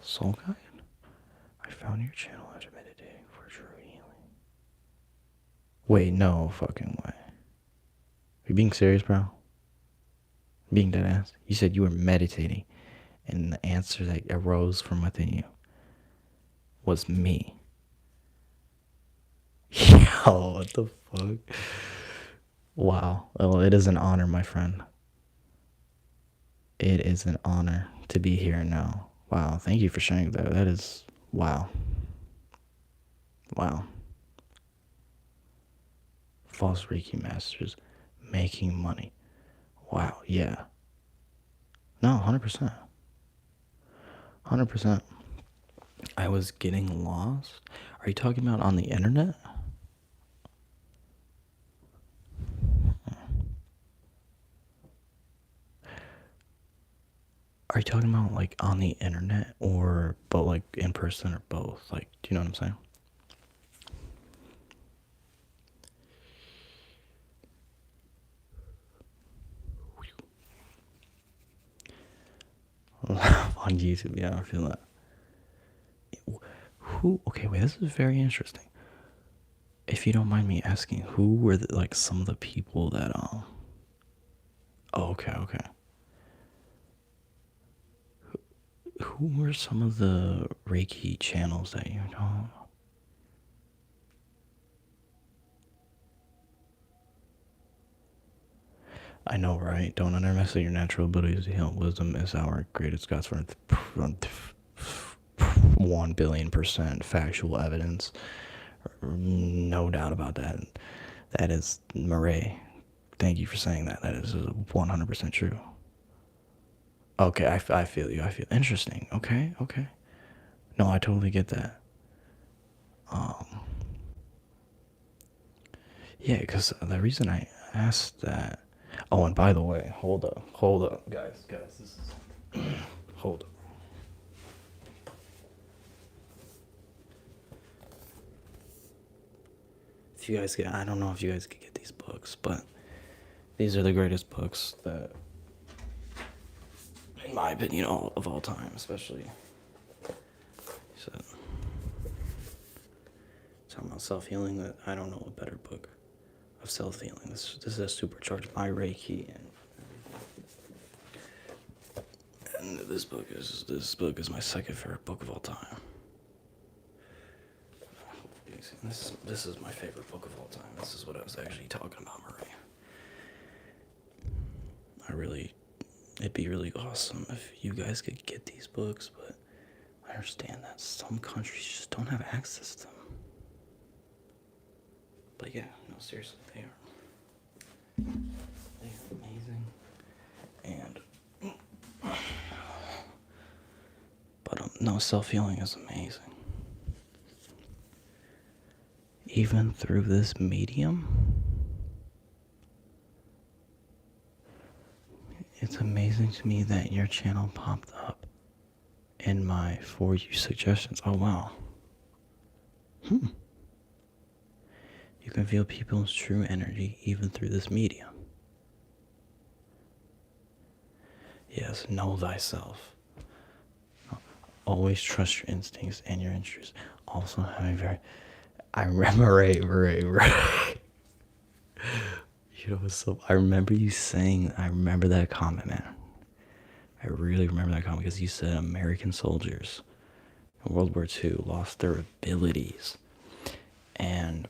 soul guide. I found your channel after meditating for true healing. Wait, no fucking way. Are you being serious, bro? Being dead ass? You said you were meditating, and the answer that arose from within you was me. Yo, what the fuck? Wow. Well, it is an honor, my friend. It is an honor to be here now. Wow. Thank you for sharing that. That is, wow. Wow. False Reiki masters making money. Wow. Yeah. No, 100%. 100%. I was getting lost. Are you talking about on the internet? Are you talking about like on the internet or but like in person or both? Like, do you know what I'm saying? On YouTube, yeah, I feel that. Who? Okay, wait, this is very interesting. If you don't mind me asking, who were like some of the people that Oh, okay. Who were some of the Reiki channels that you know? I know, right? Don't underestimate your natural abilities to heal. Wisdom is our greatest God's friend. 1,000,000,000% factual evidence. No doubt about that. That is Murray. Thank you for saying that. That is 100% true. Okay, I feel you. I feel interesting. Okay. No, I totally get that. Yeah, because the reason I asked that. Oh, and by the way, hold up, guys, this is hold up. If you guys I don't know if you guys could get these books, but these are the greatest books that, in my opinion, of all time, especially. So, talking about self-healing, that I don't know a better book of self-healing. This is supercharged by Reiki, and this book is my second favorite book of all time. This is my favorite book of all time. This is what I was actually talking about, Marie. It'd be really awesome if you guys could get these books, but I understand that some countries just don't have access to them. But yeah, no, seriously, they are amazing. And but no, self-healing is amazing. Even through this medium, it's amazing to me that your channel popped up in my For You suggestions. Oh, wow. You can feel people's true energy even through this medium. Yes, know thyself. Always trust your instincts and your interests. Also having I remember, right. You know, so I remember you saying, I remember that comment, man. I really remember that comment because you said American soldiers in World War II lost their abilities. And,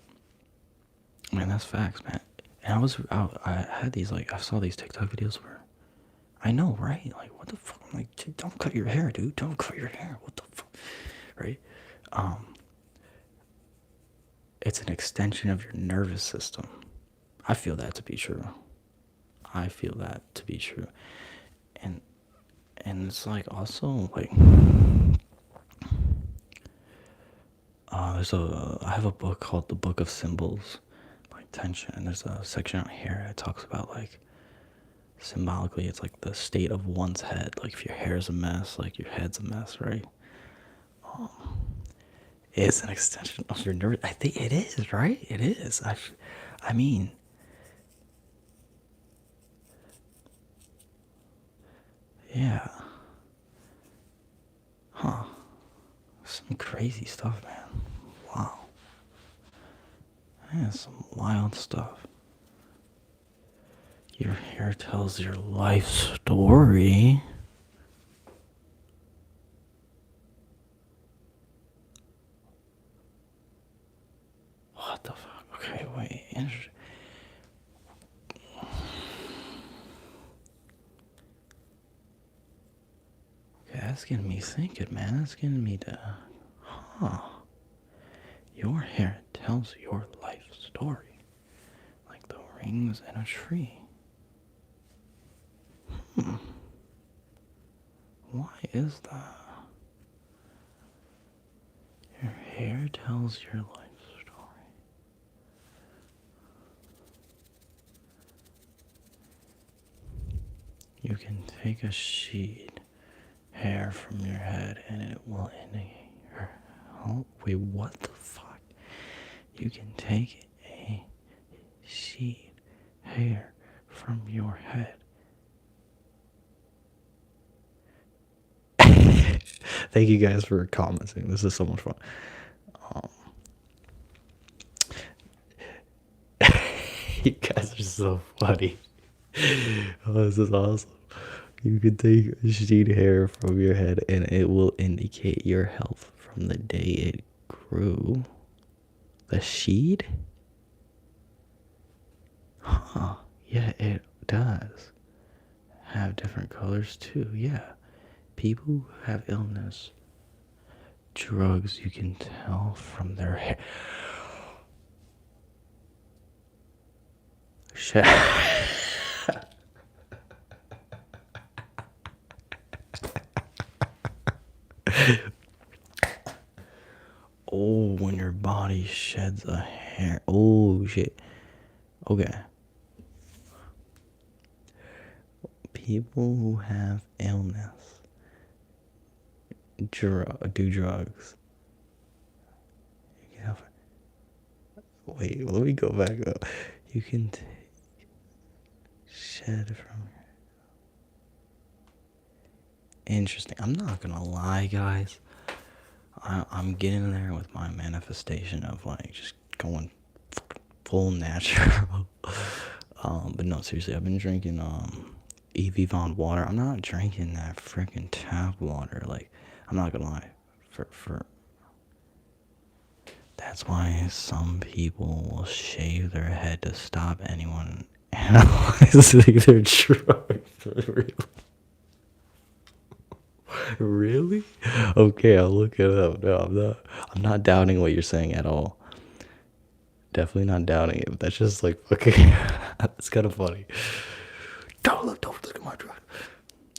man, that's facts, man. And I had these, like, I saw these TikTok videos where, I know, right? Like, what the fuck? I'm like, don't cut your hair, dude. Don't cut your hair. What the fuck? Right? It's an extension of your nervous system. I feel that to be true. I feel that to be true. And it's like also like I have a book called The Book of Symbols by Tension, and there's a section out here that talks about like symbolically it's like the state of one's head. Like if your hair's a mess, like your head's a mess, right? It's an extension of your nerve. I think it is, right? It is. I mean, yeah. Huh. Some crazy stuff, man. Wow. Yeah, some wild stuff. Your hair tells your life story. What the fuck? Okay, wait. Interesting. Okay, that's getting me thinking, man. That's getting me to. Huh. Your hair tells your life story. Like the rings in a tree. Why is that? Your hair tells your life story. You can take a sheet hair from your head and it will indicate your. Oh, wait, what the fuck? You can take a sheet hair from your head. Thank you guys for commenting. This is so much fun. You guys are so funny. Oh, this is awesome. You can take a sheet hair from your head and it will indicate your health from the day it grew. The sheet? Huh. Yeah, it does have different colors too. Yeah. People who have illness, drugs, you can tell from their hair. Shit. Oh, when your body sheds a hair. Oh, shit. Okay. People who have illness do drugs. You have, wait, let me go back up. You can shed from. Interesting. I'm not gonna lie, guys. I'm getting there with my manifestation of like just going full natural. But no, seriously, I've been drinking Evian water. I'm not drinking that freaking tap water. Like, I'm not gonna lie. For that's why some people will shave their head to stop anyone analyzing their drugs. Really? Okay, I'll look it up. No, I'm not doubting what you're saying at all. Definitely not doubting it, but that's just like fucking. It's kind of funny. Don't look at my drug.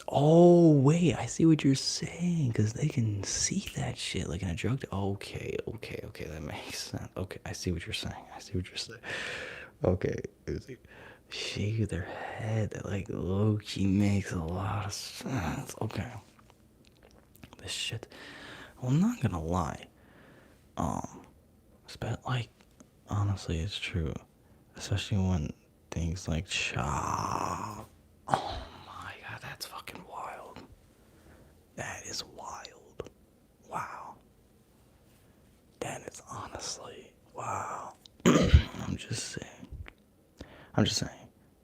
Oh wait, I see what you're saying, because they can see that shit like in a drug. Okay, that makes sense. Okay, I see what you're saying. Okay, shake their head. That like low-key makes a lot of sense. Okay, this shit. Well, I'm not gonna lie. Like honestly, it's true, especially when things like chop. Oh my god, that's fucking wild. That is wild. Wow. That is honestly wow. I'm just saying.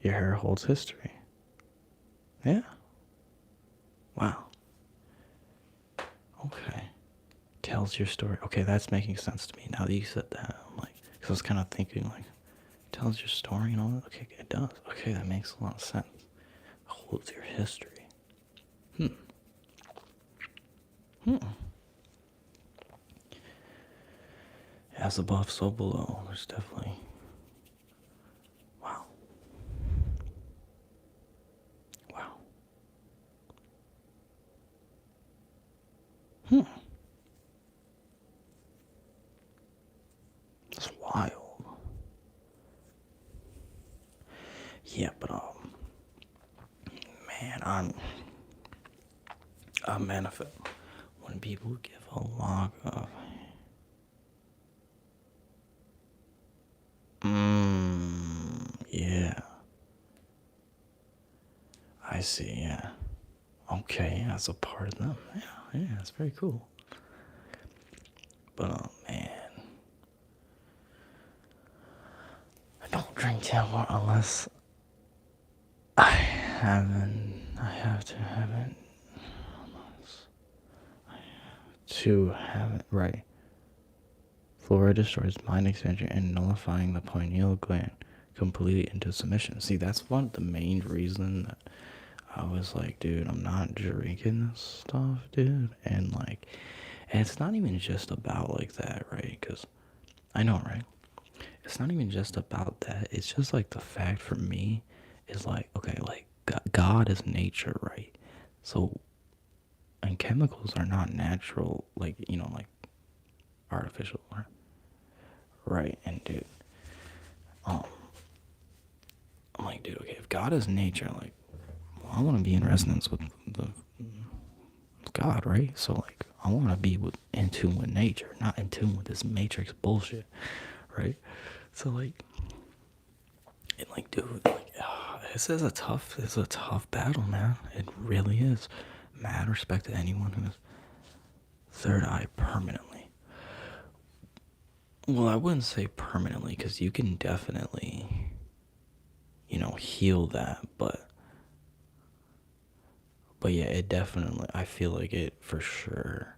Your hair holds history. Yeah. Wow. Okay. Tells your story. Okay, that's making sense to me now that you said that. I'm like, because I was kind of thinking like, tells your story and all that. Okay, it does. Okay, that makes a lot of sense. Holds your history. As above, so below. There's definitely. Wow. That's wild. Yeah, but man, I manifest when people give a lot of. Yeah. I see, yeah. Okay, that's a part of them. Yeah, that's very cool. But, man. I don't drink Tampa unless I have to have it. To have it, right. Fluoride destroys mind expansion and nullifying the pineal gland completely into submission. See, that's one of the main reason that I was like, dude, I'm not drinking this stuff, dude. And like, and it's not even just about like that, right? Because I know, right? It's not even just about that. It's just like the fact for me is like, okay, like God is nature, right? So, and chemicals are not natural, like, like artificial, right? And dude, um, I'm like, dude, okay, if God is nature, like, well, I want to be in resonance with God, right? So, like, I want to be in tune with nature, not in tune with this matrix bullshit, right? So, like, and like, dude, like, it's a tough battle, man. It really is. Mad respect to anyone who's third eye permanently. Well, I wouldn't say permanently, because you can definitely, heal that, but yeah, it definitely, I feel like it for sure,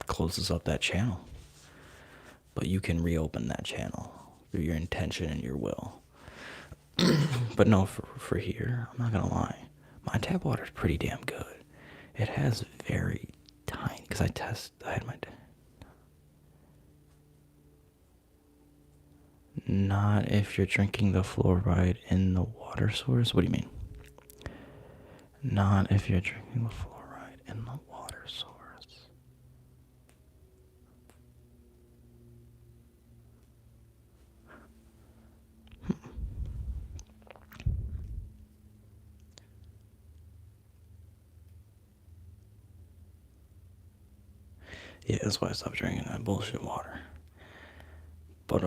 closes up that channel. But you can reopen that channel through your intention and your will. But no, for here, I'm not gonna lie, my tap water is pretty damn good. It has very tiny, because I had my, not if you're drinking the fluoride in the water source. What do you mean? Not if you're drinking the fluoride in the water source. Yeah, that's why I stopped drinking that bullshit water. But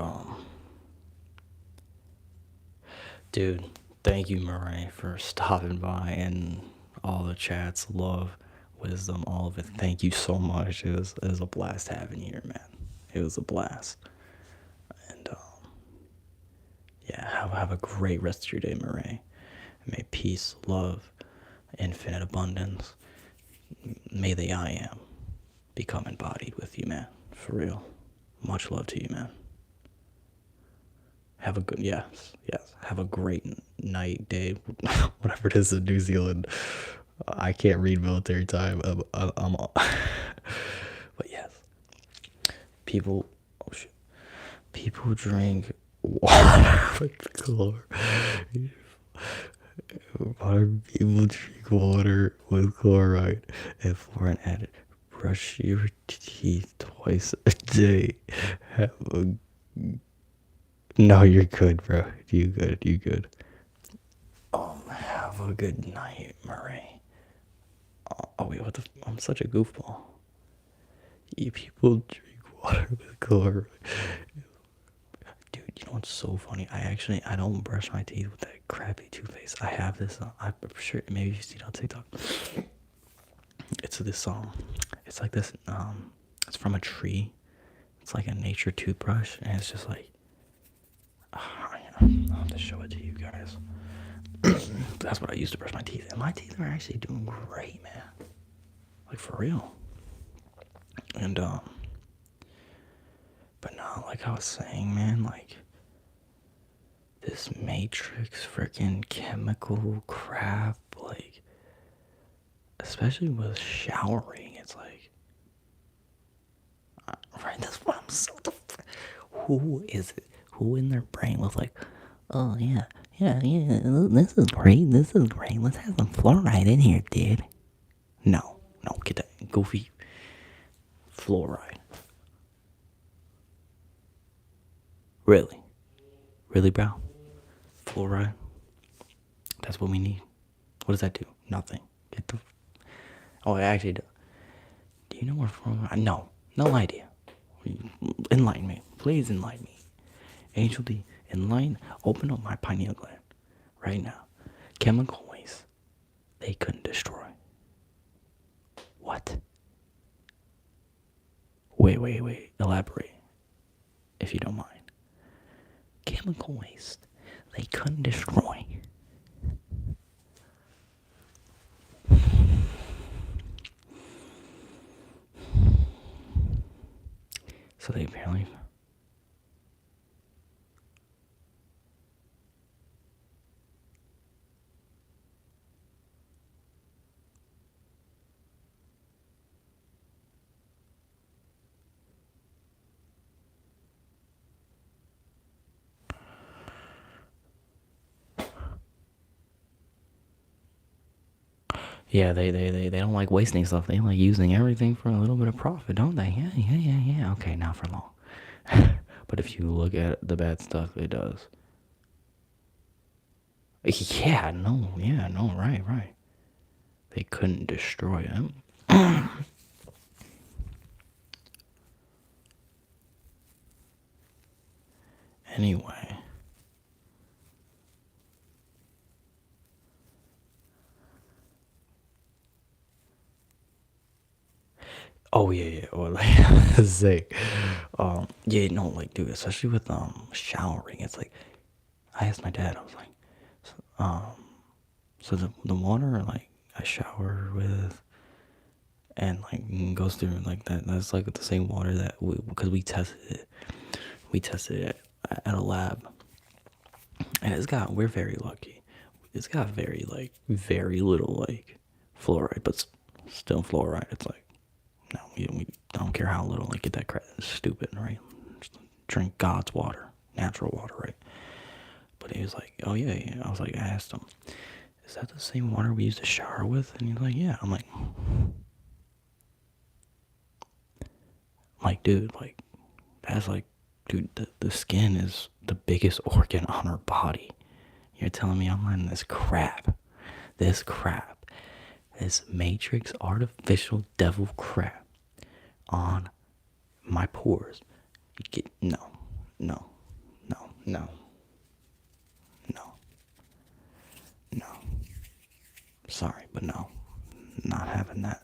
dude, thank you, Murray, for stopping by and all the chats, love, wisdom, all of it. Thank you so much. It was a blast having you here, man. It was a blast. And yeah, have a great rest of your day, Murray. May peace, love, infinite abundance. May the I am become embodied with you, man. For real. Much love to you, man. Have a good, yes. Have a great night, day, whatever it is in New Zealand. I can't read military time. I'm but yes, people. Oh shit. People drink water with chloride. People drink water with chloride and fluoride added. Brush your teeth twice a day. Have a No, you're good, bro. You good. Have a good night, Murray. Oh wait, what the? I'm such a goofball. You people drink water with chloride. Dude, you know what's so funny? I don't brush my teeth with that crappy toothpaste. I have this. I'm sure maybe you've seen it on TikTok. It's this it's like this. It's from a tree. It's like a nature toothbrush, and it's just like. I'll have to show it to you guys. That's what I used to brush my teeth, and my teeth are actually doing great, man. Like for real. And but no, like I was saying, man, like this matrix freaking chemical crap, like especially with showering, it's like right. That's what I'm so. Who is it? Who in their brain was like, oh yeah, yeah, this is great. This is great. Let's have some fluoride in here, dude. No, get that goofy fluoride. Really? Really, bro? Fluoride? That's what we need. What does that do? Nothing. Get the. Oh, I actually do. Do you know where fluoride? No idea. Enlighten me. Please enlighten me. Angel D, enlighten. Open up my pineal gland right now. Chemical waste they couldn't destroy. What? Wait. Elaborate, if you don't mind. Chemical waste they couldn't destroy. So they apparently. Yeah, they don't like wasting stuff. They like using everything for a little bit of profit, don't they? Yeah. Okay, not for long. But if you look at the bad stuff it does. Yeah, no, right. They couldn't destroy him. Anyway. Oh yeah. Or like sick. Yeah, no, like dude, especially with showering, it's like I asked my dad, I was like, so the water like I shower with and like goes through like that's like the same water that because we tested it at a lab, and we're very lucky. It's got very little like fluoride, but still fluoride. It's like no, we don't care how little. Like get that crap. It's stupid, right? Just drink God's water, natural water, right? But he was like, oh yeah. I was like, I asked him, is that the same water we used to shower with? And he's like, yeah. I'm like, dude, like that's like, dude, the skin is the biggest organ on our body. You're telling me I'm letting this matrix artificial devil crap on my pores. You get no. Sorry, but no. Not having that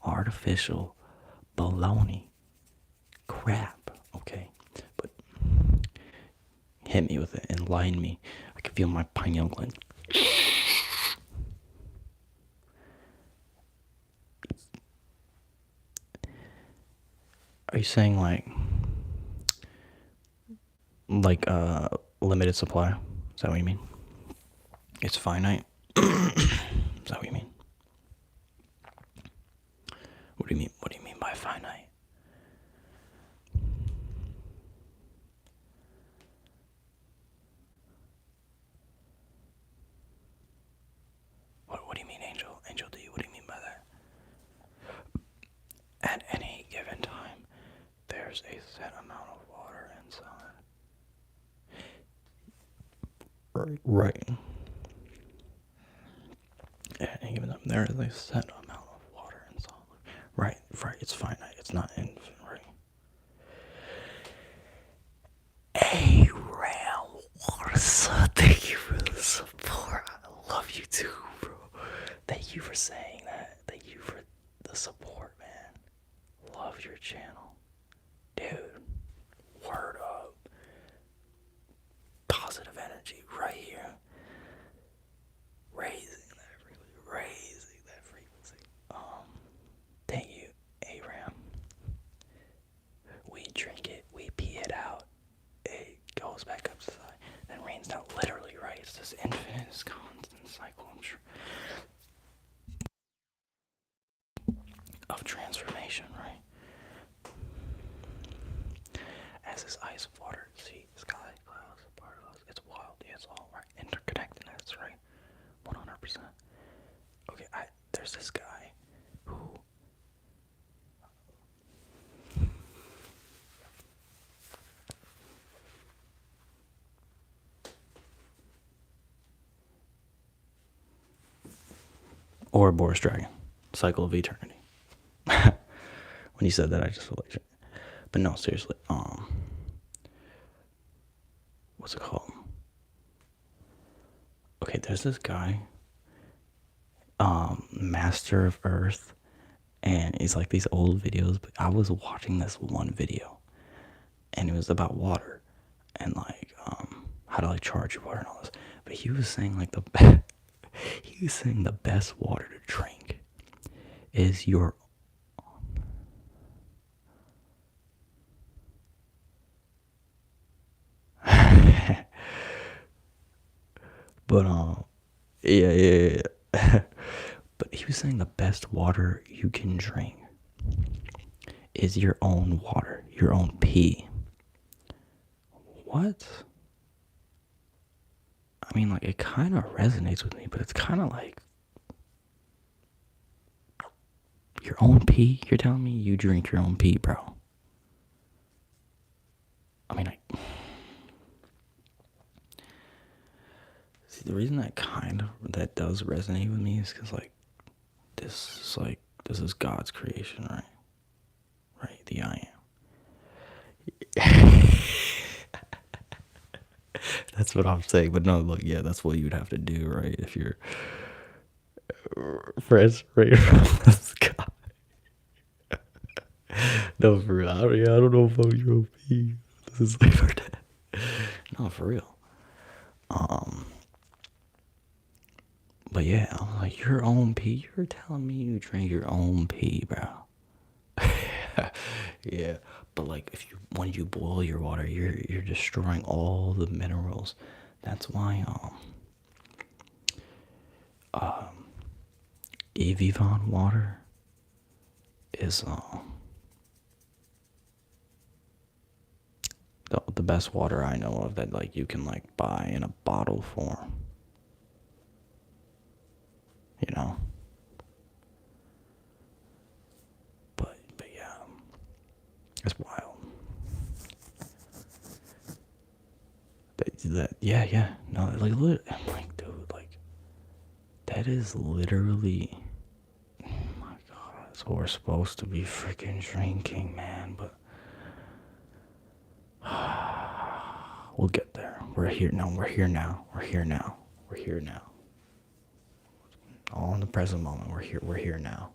artificial baloney crap, okay? But hit me with it, enlighten me. I can feel my pineal gland. Are you saying like limited supply? Is that what you mean? It's finite? Is that what you mean? What do you mean? What do you mean by finite? What do you mean, Angel? Angel D, what do you mean by that? At any given time, there's a set amount of water inside. Right. At any given time, there is a set amount of water inside. Right. It's finite. It's not infinite. Right. Hey, Ram Warsa, thank you for the support. I love you too, bro. Thank you for saying that. Thank you for the support, man. Love your channel. Dude, word up. Positive energy right here. Raising that frequency. Thank you, Aram. We drink it, we pee it out. It goes back up to the side, then rains down. Literally, right? It's this infinite, this constant cycle, I'm sure, of transformation, right? As this ice, water, sea, sky, clouds, particles, it's wild. It's all right, interconnected. 100%. Okay, there's this guy who. Or Boris Dragon, Cycle of Eternity. When you said that, I just felt like, but no, seriously. What's it called? Okay, there's this guy, Master of Earth, and it's like these old videos. But I was watching this one video, and it was about water, and like how to like charge your water and all this. But he was saying like he was saying the best water to drink is your. But yeah. But he was saying the best water you can drink is your own water, your own pee. What? I mean, like, it kind of resonates with me, but it's kind of like your own pee. You're telling me you drink your own pee, bro? I mean, see, the reason that does resonate with me is because like this is God's creation, right? Right, the I am. That's what I'm saying. But no, look, yeah, that's what you'd have to do, right? If you're friends right from the sky. No, for real. I don't know if I'm your OP. This is like for that. No, for real. But yeah, I'm like, your own pee? You're telling me you drink your own pee, bro? Yeah, but like when you boil your water, you're destroying all the minerals. That's why Evivan water is the best water I know of that like you can like buy in a bottle form. You know. But yeah, it's wild. Yeah. No, like I'm like, dude, like that is literally. Oh my God, that's what we're supposed to be freaking drinking, man. But we'll get there. We're here now. We're here now. We're here now. We're here now. All in the present moment. We're here. We're here now.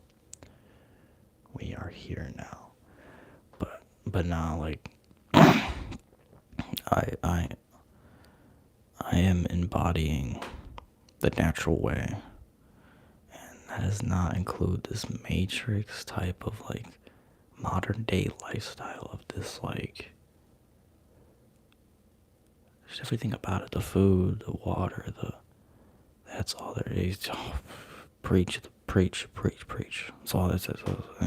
We are here now. But now, like, I am embodying the natural way, and that does not include this matrix type of like modern day lifestyle of this like. Just everything about it, the food, the water, that's all there is. Oh, preach. That's all that says.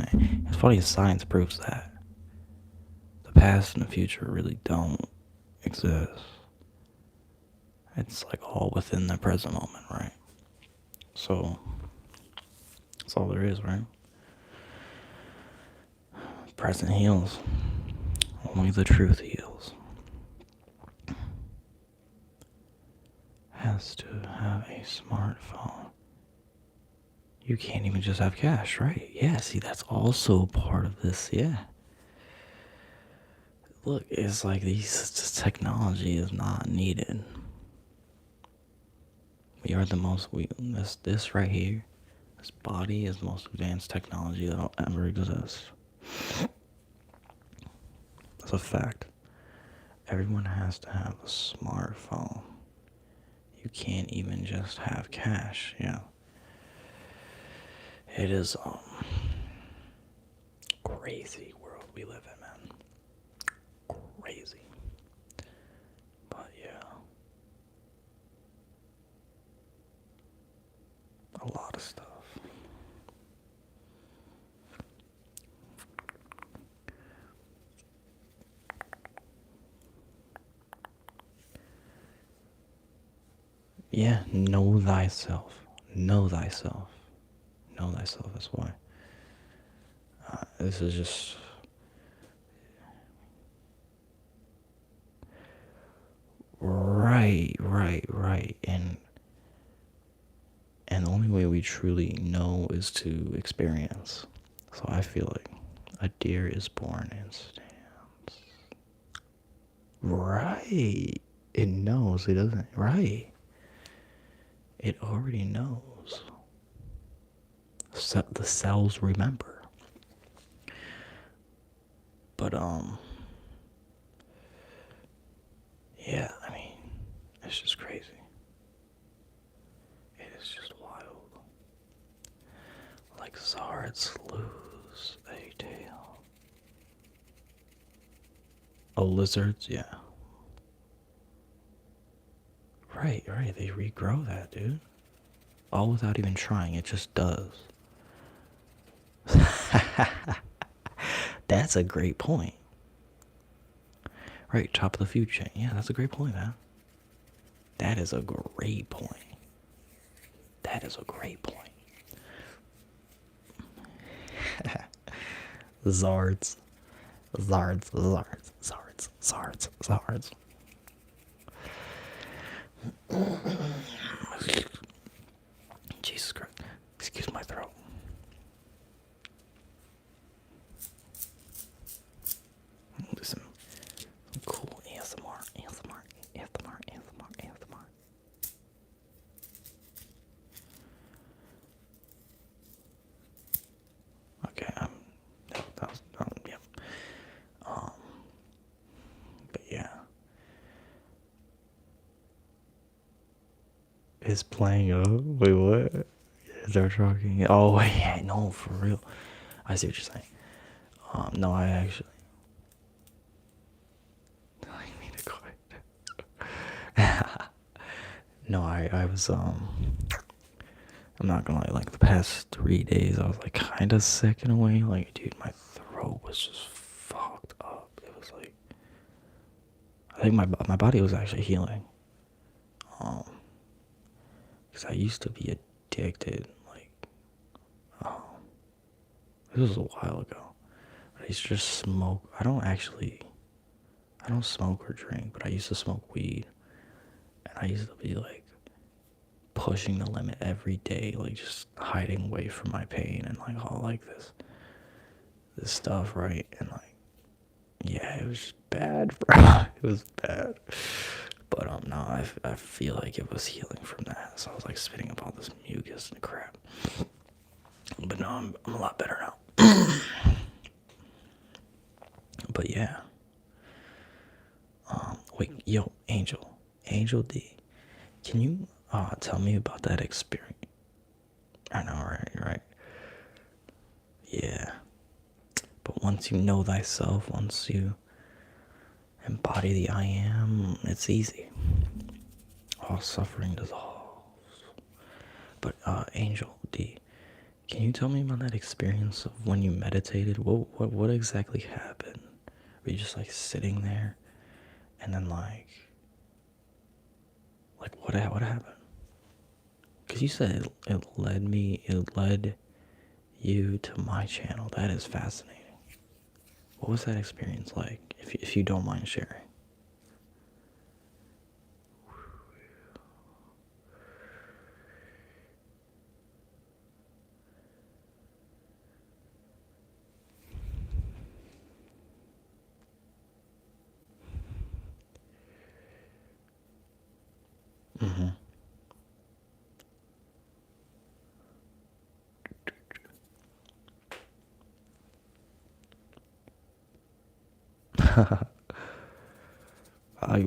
It's funny, science proves that. The past and the future really don't exist. It's like all within the present moment, right? So, that's all there is, right? Present heals. Only the truth heals. Has to have a smartphone. You can't even just have cash, right? Yeah, see, that's also part of this, yeah. Look, it's like this technology is not needed. We are this right here, this body is the most advanced technology that'll ever exist. That's a fact. Everyone has to have a smartphone. You can't even just have cash, yeah. It is crazy world we live in, man. Crazy. But yeah. A lot of stuff. Yeah, know thyself. know thyself. Know thyself. That's why. This is just right. And the only way we truly know is to experience. So I feel like a deer is born and stands. Right. It knows. It doesn't. Right. It already knows. So the cells remember. But yeah, I mean, it's just crazy. It is just wild. Like Zards lose a tail. Oh, lizards, yeah. Right. They regrow that, dude. All without even trying. It just does. That's a great point. Right, top of the food chain. Yeah, that's a great point, man. That is a great point. That is a great point. Zards. Jesus Christ. Excuse my throat. Listen. Cool ASMR. Okay, that was, yeah. But yeah. It's playing up. Wait, what? They're talking. Oh, wait, yeah, no, for real. I see what you're saying. No, I actually. I need to quit. No, I was, I'm not gonna lie, like, the past 3 days, I was, like, kind of sick in a way. Like, dude, my throat was just fucked up. It was, like, I think my body was actually healing. Because I used to be addicted, like, this was a while ago. I used to just smoke. I don't smoke or drink, but I used to smoke weed. And I used to be, like, pushing the limit every day, like, just hiding away from my pain and, like, all, like, this stuff, right? And, like, yeah, it was just bad, bro. It was bad. But, no, I feel like it was healing from that. So I was, like, spitting up all this mucus and crap. But no, I'm a lot better now. But yeah. Wait, yo, Angel D, can you tell me about that experience? I know, right? Yeah. But once you know thyself, once you embody the I am, it's easy. All suffering dissolves. But Angel D, can you tell me about that experience of when you meditated? What exactly happened? Were you just like sitting there, and then like what happened? Because you said it led you to my channel. That is fascinating. What was that experience like, if you don't mind sharing? Mm-hmm.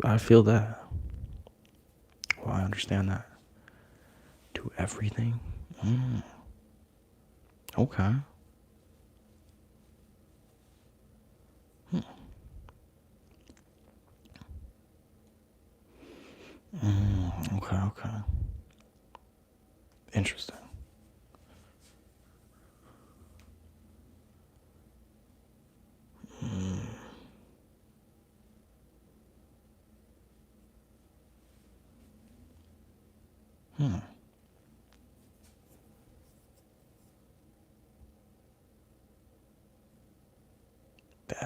I feel that. Well, I understand that. Do everything? Okay. Okay. Interesting.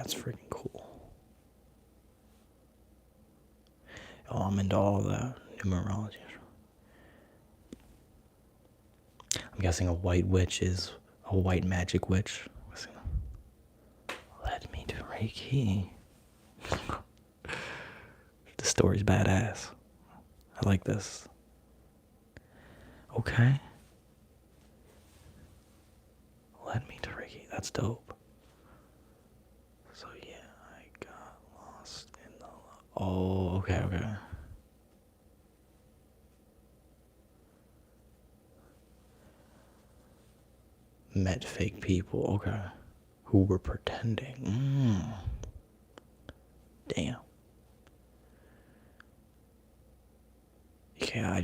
That's freaking cool. Oh, I'm into all that numerology. I'm guessing a white witch is a white magic witch. Let me do Reiki. The story's badass. I like this. Okay. Let me do Reiki. That's dope. So yeah, I got lost in the... Oh, okay. Met fake people, okay. Who were pretending. Damn. Yeah, I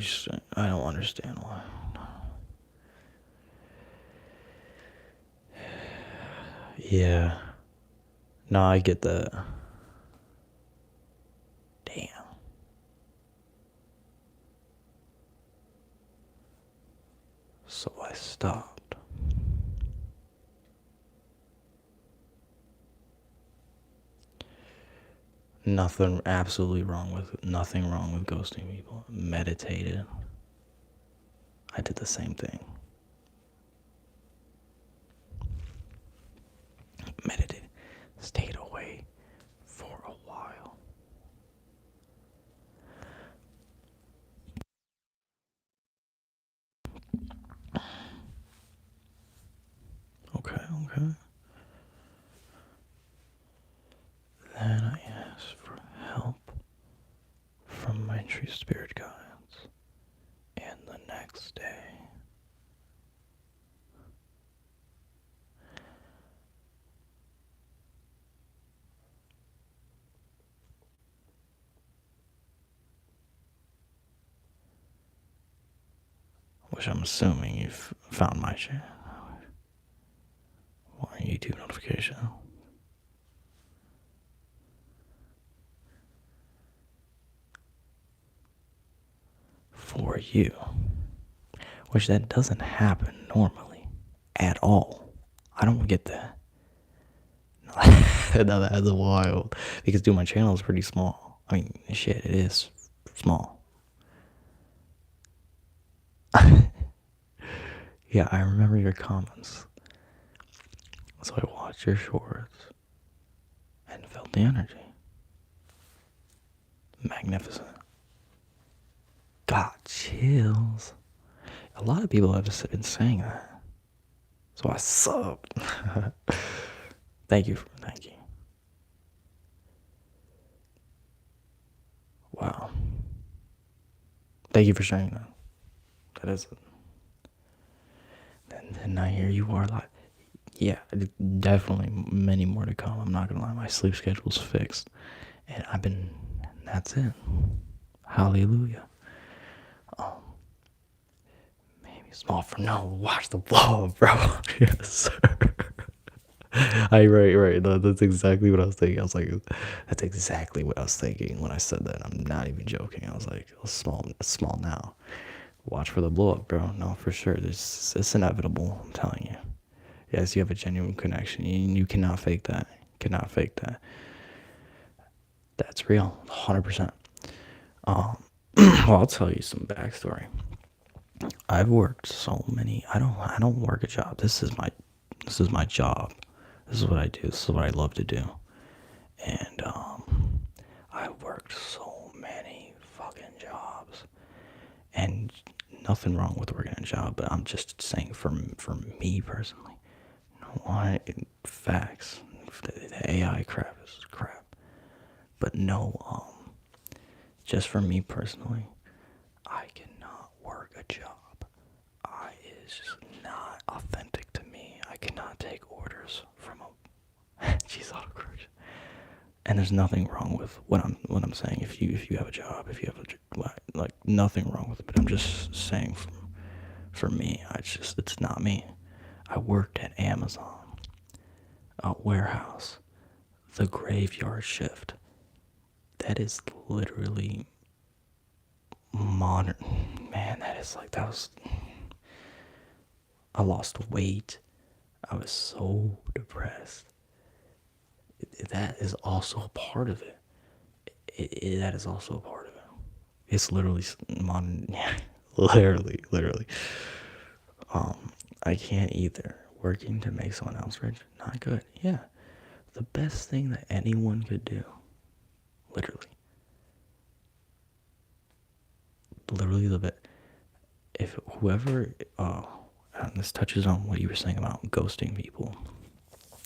don't understand why. Yeah. No, I get that. Damn. So I stopped. Nothing wrong with ghosting people. Meditated. I did the same thing. Meditated. Stayed away for a while. Okay. Then I asked for help from my true spirit guides. And the next day, which I'm assuming you've found my channel. Or YouTube notification. For you. Which that doesn't happen normally. At all. I don't get that. No, that's wild. Because, dude, my channel is pretty small. I mean, shit, it is small. Yeah, I remember your comments. So I watched your shorts and felt the energy. Magnificent. Got chills. A lot of people have been saying that. So I subbed. Thank you. Wow. Thank you for sharing that. That is it. And then here you are like, yeah, definitely many more to come. I'm not gonna lie, my sleep schedule's fixed. And that's it. Hallelujah. Maybe small for no, watch the blow, bro. Yes, sir. Right. No, that's exactly what I was thinking. I was like, that's exactly what I was thinking when I said that. I'm not even joking. I was like, small now. Watch for the blow up, bro. No, for sure. It's inevitable. I'm telling you. Yes, you have a genuine connection. You cannot fake that. That's real. 100%. Well, I'll tell you some backstory. I've worked so many. I don't work a job. This is my job. This is what I do. This is what I love to do. And I worked so many fucking jobs. And nothing wrong with working a job, but I'm just saying for me personally. No, facts. The AI crap is crap. But no, just for me personally, I cannot work a job. It's just not authentic to me. I cannot take orders from a jeez, autocorrection. And there's nothing wrong with what I'm saying. If you have a job, like nothing wrong with it. But I'm just saying for me, it's not me. I worked at Amazon, a warehouse, the graveyard shift. That is literally modern. Man, that was. I lost weight. I was so depressed. That is also a part of it. That is also a part of it. It's literally modern. Yeah, literally. I can't either. Working to make someone else rich, not good. Yeah, the best thing that anyone could do, literally, the best. If whoever, and this touches on what you were saying about ghosting people,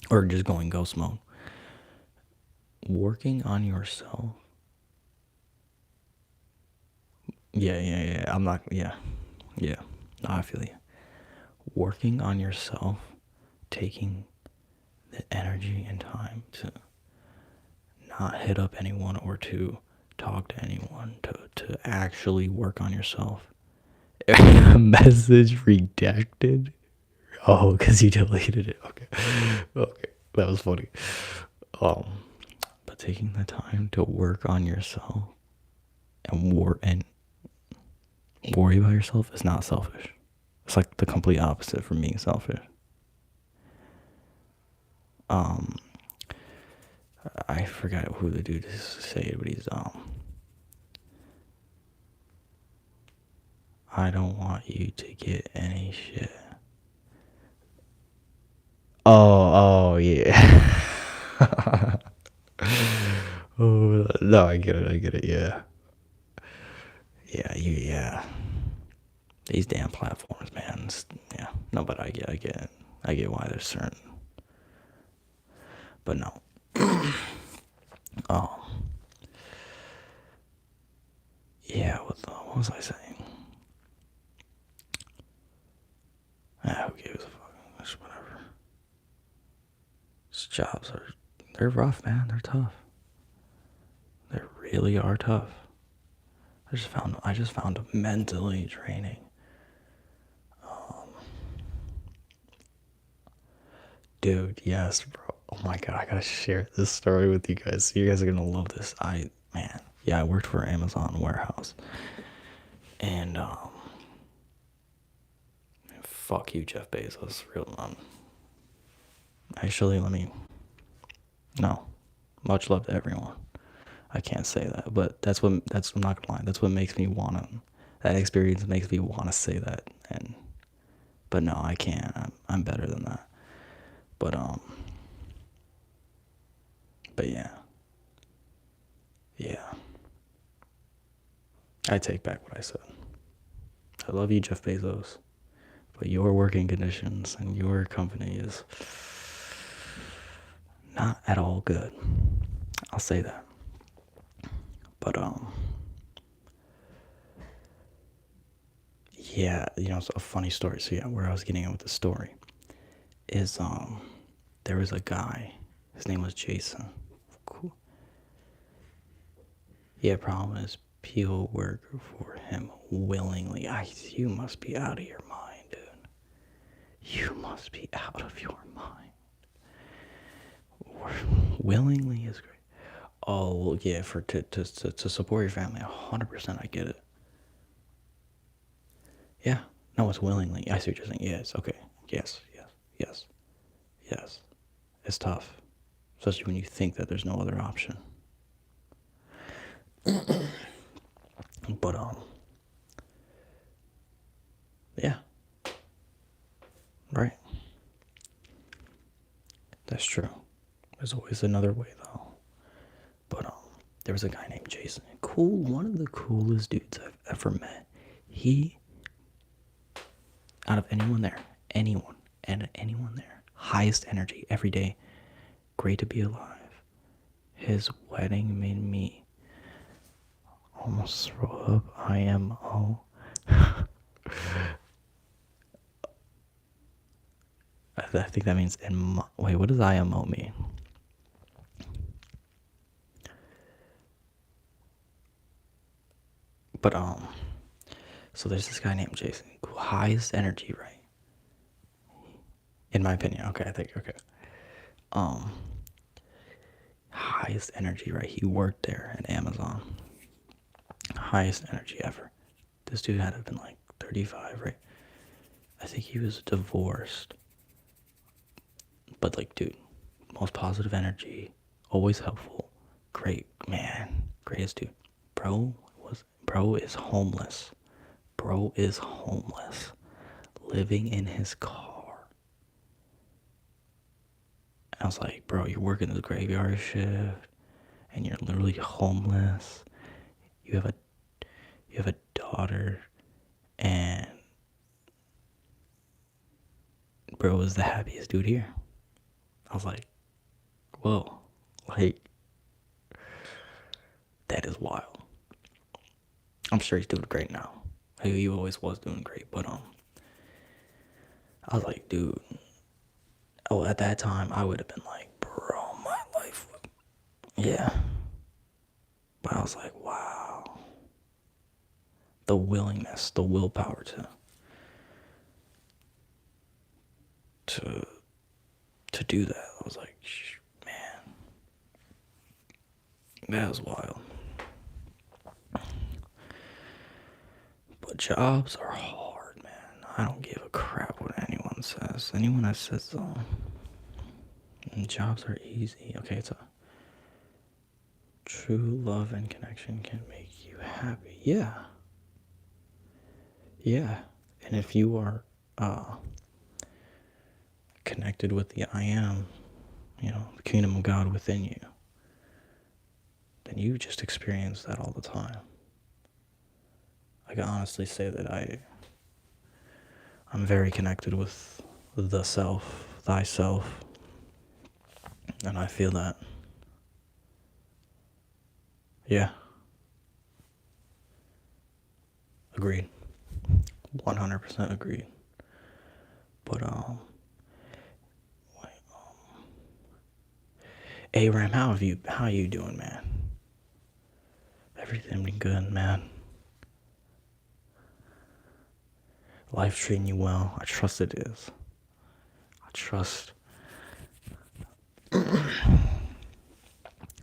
or just going ghost mode. Working on yourself. Yeah. I'm not. Yeah. No, I feel you. Working on yourself, taking the energy and time to not hit up anyone or to talk to anyone, to actually work on yourself. Message redacted. Oh, because you deleted it. Okay, that was funny. Um, but taking the time to work on yourself and worry about yourself is not selfish. It's like the complete opposite from being selfish. I forgot who the dude is saying, but he's I don't want you to get any shit. Oh yeah. Oh no, I get it. Yeah. Yeah. These damn platforms, man. Yeah. No, but I get why there's certain. But no. Oh. Yeah. What was I saying? Who gives a fuck? It's whatever. These jobs they're rough, man. They're tough. They really are tough. I just found it mentally draining. Dude, yes, bro. Oh my god, I gotta share this story with you guys. You guys are gonna love this. I worked for Amazon warehouse, and fuck you, Jeff Bezos. Real actually, no, much love to everyone. I can't say that, but I'm not gonna lie. That's what makes me wanna. That experience makes me wanna say that, but no, I can't. I'm better than that. But yeah. I take back what I said. I love you, Jeff Bezos, but your working conditions and your company is not at all good. I'll say that. But yeah, it's a funny story. So yeah, where I was getting at with the story is there was a guy. His name was Jason. Cool. Yeah, problem is people work for him willingly. You must be out of your mind, dude. You must be out of your mind. Willingly is great. Oh yeah, to support your family, 100%. I get it. Yeah, no, it's willingly. I see what you're saying. Yes, okay. Yes. It's tough, especially when you think that there's no other option. But yeah, right. That's true. There's always another way though. But there was a guy named Jason. Cool, one of the coolest dudes I've ever met. He, out of anyone there, anyone there, highest energy every day. Great to be alive. His wedding made me almost throw up. IMO. I think that means wait, what does IMO mean? But so there's this guy named Jason, highest energy, right? In my opinion, okay, I think okay. Highest energy, right? He worked there at Amazon. Highest energy ever. This dude had to have been like 35, right? I think he was divorced. But like, dude, most positive energy, always helpful. Great man, greatest dude. Bro is homeless. Bro is homeless, living in his car. I was like, bro, you're working this graveyard shift, and you're literally homeless. You have a daughter, and bro is the happiest dude here. I was like, whoa, like that is wild. I'm sure he's doing great now. He always was doing great, but I was like, dude. Oh, at that time, I would have been like, bro, my life. Yeah. But I was like, wow. The willingness, the willpower to do that. I was like, man, that was wild. But jobs are hard, man. I don't give a crap what anyone says. Anyone that says jobs are easy. Okay, it's a true love and connection can make you happy. Yeah. Yeah. And if you are connected with the I am, the kingdom of God within you, then you just experience that all the time. I can honestly say that I'm very connected with the self, thyself, and I feel that. Yeah. Agreed. 100% agreed. But Aram, how you doing, man? Everything been good, man. Life treating you well. I trust it is. I trust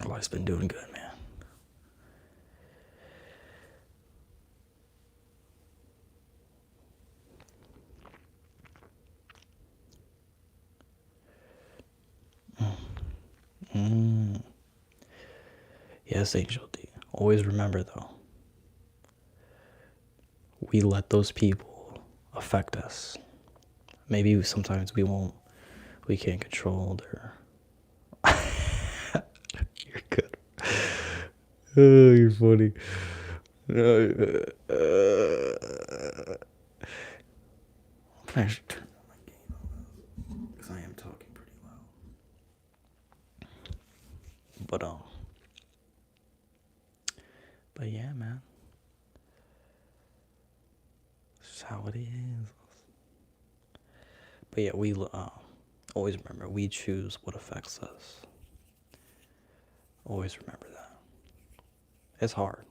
life's been doing good, man. Yes, Angel D. Always remember though, we let those people affect us. Maybe sometimes we can't control their. You're good. Oh, you're funny. I should turn down my gain on this because I am talking pretty loud. But yeah, man. This is how it is. But yeah, we always remember we choose what affects us. Always remember that. It's hard.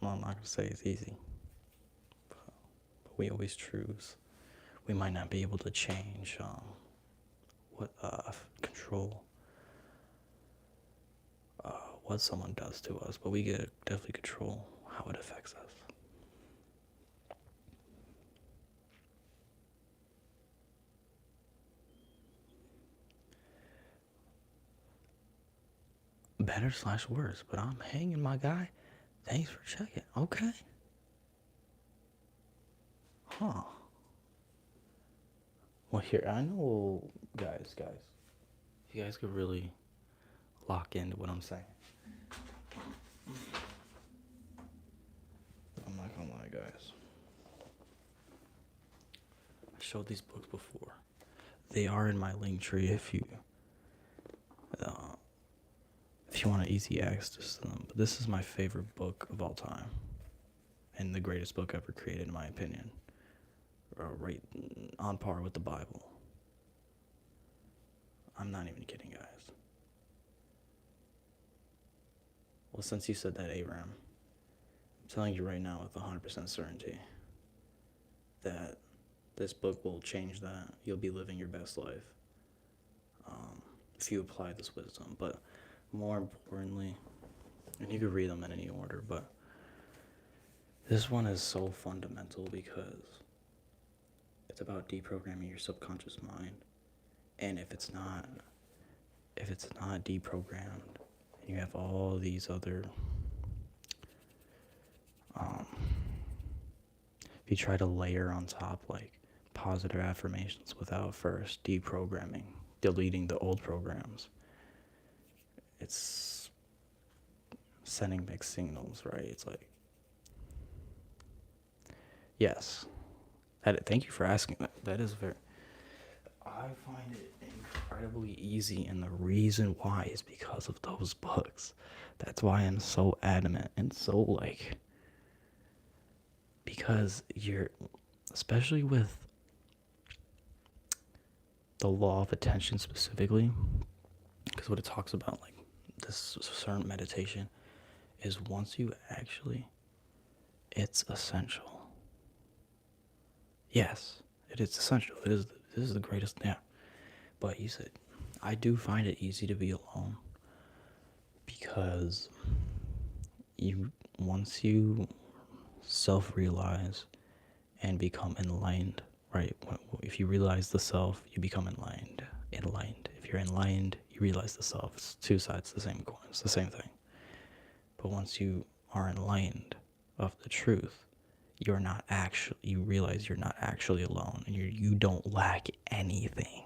Well, I'm not gonna say it's easy, but we always choose. We might not be able to change what control what someone does to us, but we get definitely control how it affects us. Better/worse, but I'm hanging, my guy. Thanks for checking. Okay. Huh. Well, here, I know, guys, you guys could really lock into what I'm saying. I'm not gonna lie, guys. I showed these books before. They are in my link tree if you want an easy access to them. But this is my favorite book of all time, and the greatest book ever created, in my opinion. Right on par with the Bible. I'm not even kidding, guys. Well, since you said that, Aram, I'm telling you right now with 100% certainty that this book will change that. You'll be living your best life if you apply this wisdom. But more importantly, and you could read them in any order, but this one is so fundamental because it's about deprogramming your subconscious mind. And if it's not deprogrammed, you have all these other, if you try to layer on top like positive affirmations without first deprogramming, deleting the old programs, it's sending mixed signals, right? It's like, yes, thank you for asking that. That is very, I find it incredibly easy, and the reason why is because of those books. That's why I'm so adamant and so like, because you're, especially with the law of attention specifically, because what it talks about, like this certain meditation, is once you actually, it's essential. Yes, it is essential. This is the greatest, yeah. But you said, I do find it easy to be alone because once you self-realize and become enlightened, right? If you realize the self, you become enlightened. If you're enlightened, you realize the self. It's two sides of the same coin. It's the same thing. But once you are enlightened of the truth, you realize you're not actually alone, and you don't lack anything.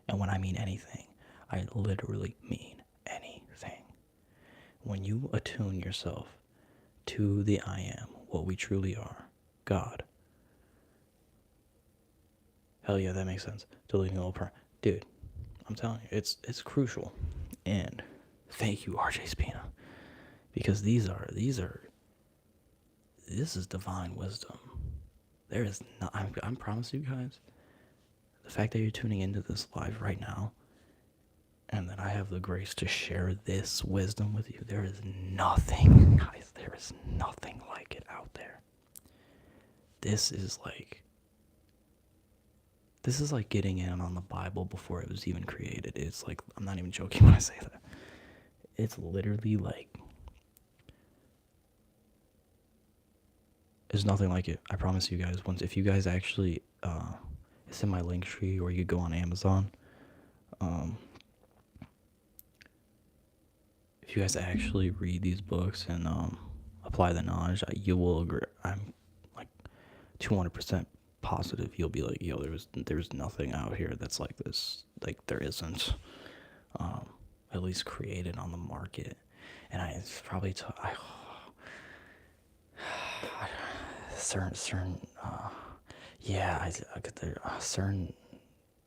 And when I mean anything, I literally mean anything. When you attune yourself to the I am, what we truly are, God. Hell yeah, that makes sense. Deleting the old part. Dude, I'm telling you, it's crucial. And thank you, RJ Spina. Because this is divine wisdom. There is not, I'm promise you guys, the fact that you're tuning into this live right now, and that I have the grace to share this wisdom with you, there is nothing, guys, there is nothing like it out there. This is like getting in on the Bible before it was even created. It's like, I'm not even joking when I say that. It's literally like, there's nothing like it. I promise you guys. If you guys actually, it's in my link tree, or you go on Amazon. If you guys actually read these books and apply the knowledge, you will agree. I'm like 200% positive. You'll be like, yo, there's nothing out here that's like this. Like, there isn't, at least created on the market. And it's probably certain certain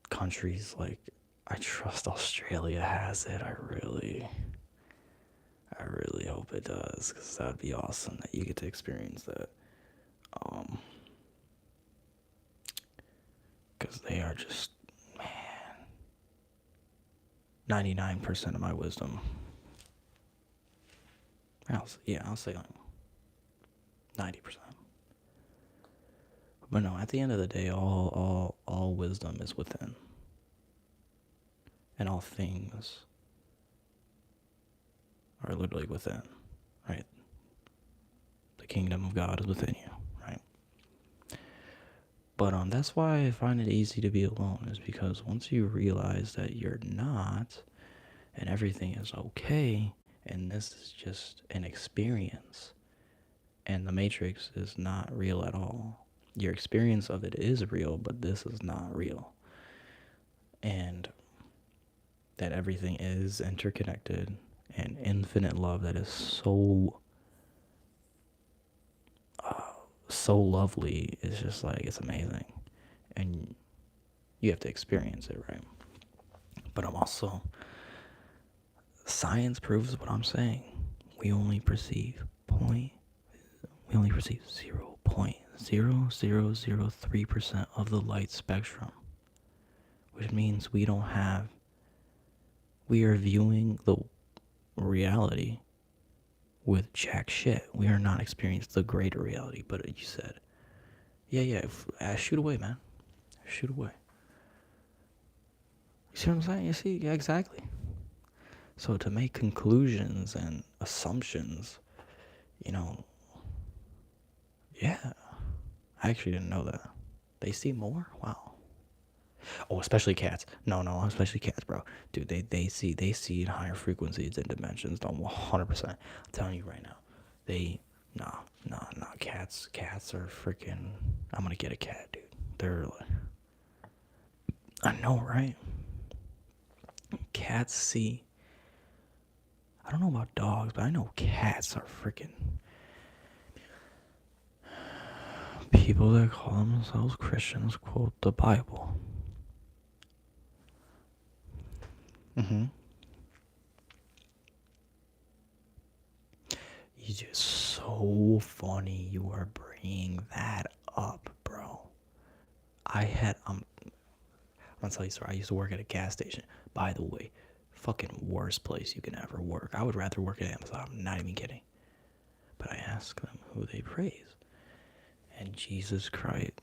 countries, like, I trust Australia has it. I really hope it does, because that'd be awesome that you get to experience that. Because they are just, man, 99% of my wisdom. I'll say like 90%. But no, at the end of the day, all wisdom is within. And all things are literally within, right? The kingdom of God is within you, right? But that's why I find it easy to be alone, is because once you realize that you're not, and everything is okay, and this is just an experience, and the Matrix is not real at all. Your experience of it is real, but this is not real. And that everything is interconnected, and infinite love that is so lovely. It's just like, it's amazing. And you have to experience it, right? But I'm also, science proves what I'm saying. We only perceive 0.0003% of the light spectrum, which means we are viewing the reality with jack shit. We are not experiencing the greater reality. But you said, shoot away, man. Shoot away. You see what I'm saying? You see? Yeah, exactly. So to make conclusions and assumptions, yeah. I actually didn't know that. They see more? Wow. Oh, especially cats. No, no, especially cats, bro. Dude, they see in higher frequencies and dimensions. No, 100%. I'm telling you right now. They nah, nah. Cats are freaking. I'm gonna get a cat, dude. They're like, I know, right? Cats see. I don't know about dogs, but I know cats are freaking people that call themselves Christians quote the Bible. Mm-hmm. You just so funny. You are bringing that up, bro. I'm gonna tell you a story. I used to work at a gas station. By the way, fucking worst place you can ever work. I would rather work at Amazon. I'm not even kidding. But I ask them who they praise, and Jesus Christ.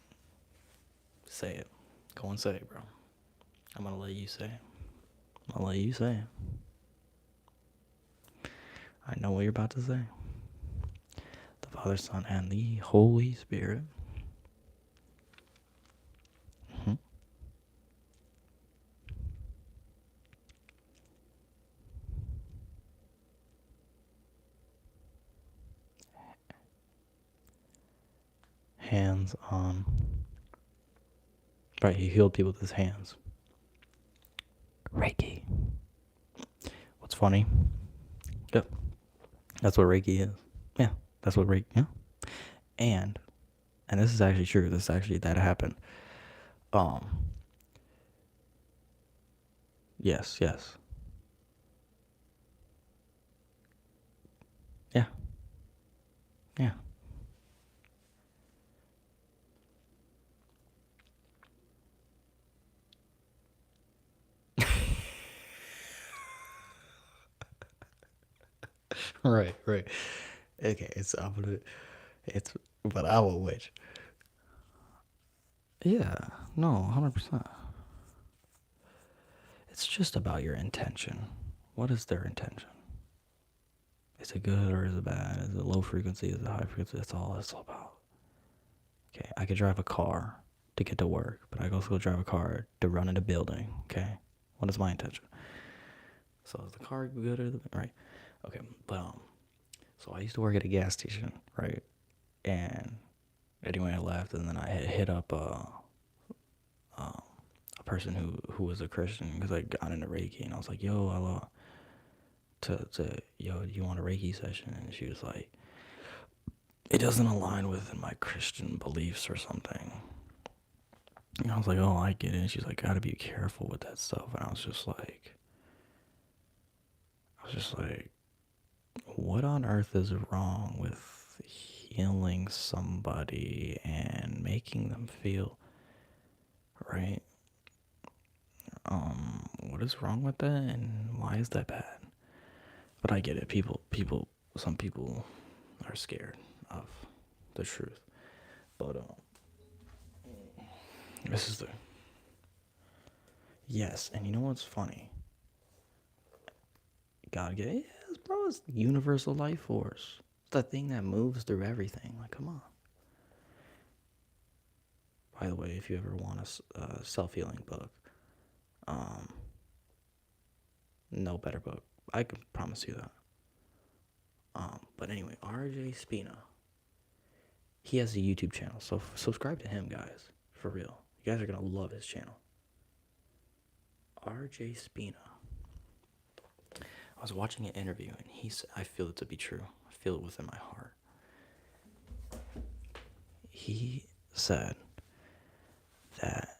Say it. Go and say it, bro. I'm gonna let you say it. I'm gonna let you say it. I know what you're about to say. The Father, Son, and the Holy Spirit. Mm-hmm. Hands on. Right, he healed people with his hands. Reiki. What's funny? Yep. That's what Reiki is. Yeah, that's what Reiki. Yeah. And this is actually true. This actually that happened. Um. Yes. Yes. Yeah. Yeah. Right. Right. Okay. It's. But I'm a witch. Yeah. No. 100%. It's just about your intention. What is their intention? Is it good or is it bad? Is it low frequency? Is it high frequency? That's all it's all about. Okay, I could drive a car to get to work, but I also drive a car to run in a building. Okay, what is my intention? So is the car good or right? Okay, but so I used to work at a gas station, right? And anyway, I left, and then I hit up a person who was a Christian because I got into Reiki, and I was like, yo, hello. Yo, do you want a Reiki session? And she was like, it doesn't align with my Christian beliefs or something. And I was like, oh, I get it. And she's like, gotta be careful with that stuff. And I was just like, what on earth is wrong with healing somebody and making them feel right? What is wrong with that, and why is that bad? But I get it. Some people are scared of the truth. But this is the yes. And you know what's funny? God, yes, bro, it's the universal life force. It's the thing that moves through everything. Like, come on. By the way, if you ever want a self-healing book, um, no better book. I can promise you that. But anyway, RJ Spina, he has a YouTube channel, so subscribe to him, guys. For real, you guys are gonna love his channel. RJ Spina. I was watching an interview, and he said, I feel it to be true. I feel it within my heart. He said that,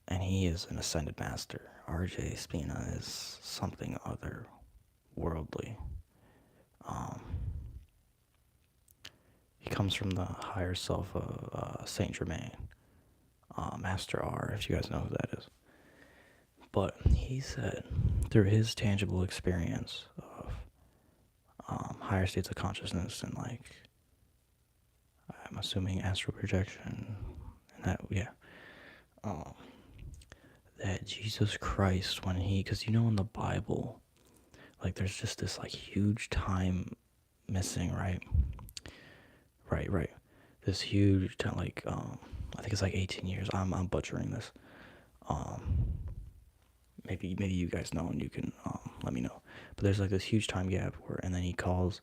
and he is an ascended master. RJ Spina is something otherworldly. He comes from the higher self of Saint Germain, Master R, if you guys know who that is. But he said, through his tangible experience of higher states of consciousness and like, I'm assuming astral projection, and that, yeah, that Jesus Christ, when because you know in the Bible, like there's just this like huge time missing, right? Right. This huge time, like I think it's like 18 years. I'm butchering this. Maybe you guys know and you can let me know. But there's like this huge time gap where, and then he calls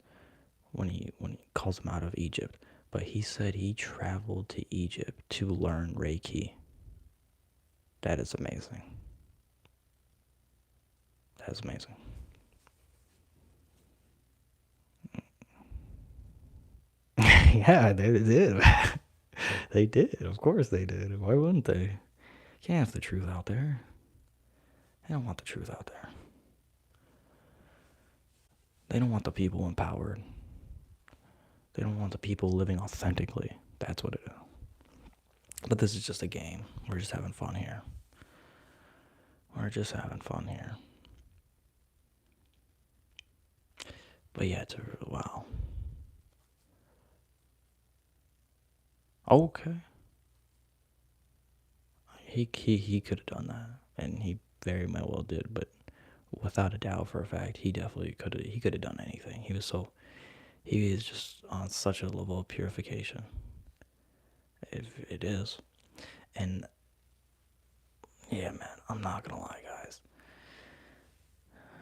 when he calls him out of Egypt. But he said he traveled to Egypt to learn Reiki. That is amazing. That is amazing. Yeah, they did. They did. Of course they did. Why wouldn't they? Can't have the truth out there. They don't want the truth out there. They don't want the people empowered. They don't want the people living authentically. That's what it is. But this is just a game. We're just having fun here. We're just having fun here. But yeah, it's a wow. Okay. He could have done that, and he very well did. But without a doubt, for a fact, he definitely could have. He could have done anything. He is just on such a level of purification. It is, and yeah, man, I'm not gonna lie, guys.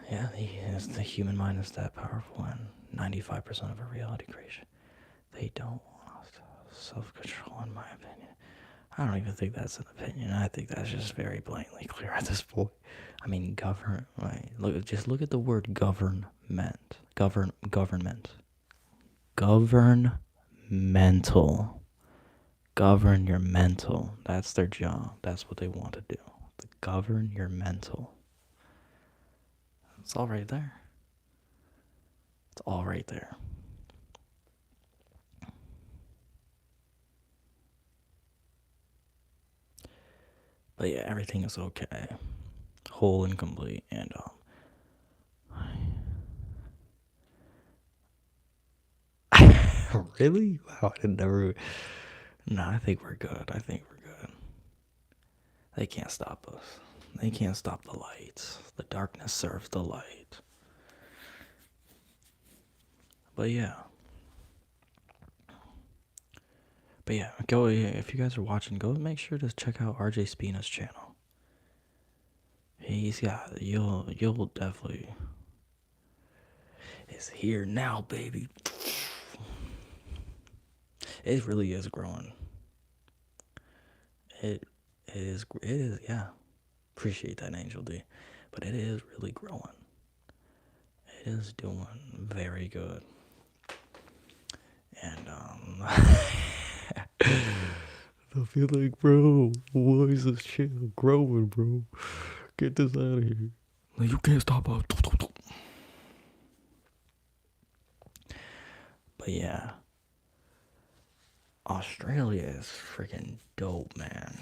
Yeah, the human mind is that powerful, and 95% of our reality creation, they don't want self-control, in my opinion. I don't even think that's an opinion. I think that's just very blatantly clear at this point. I mean, right? Look at the word government. Government. Governmental. Govern your mental. That's their job. That's what they want to do. Govern your mental. It's all right there. It's all right there. But yeah, everything is okay. Whole and complete. And really? Wow, I never. No, I think we're good. I think we're good. They can't stop us. They can't stop the light. The darkness serves the light. But yeah. But yeah, go if you guys are watching, go make sure to check out RJ Spina's channel. He's got you'll definitely. It's here now, baby. It really is growing. It is yeah. Appreciate that, Angel D. But it is really growing. It is doing very good. And I feel like, bro, why is this channel growing, bro? Get this out of here. Like, you can't stop us. But yeah, Australia is freaking dope, man.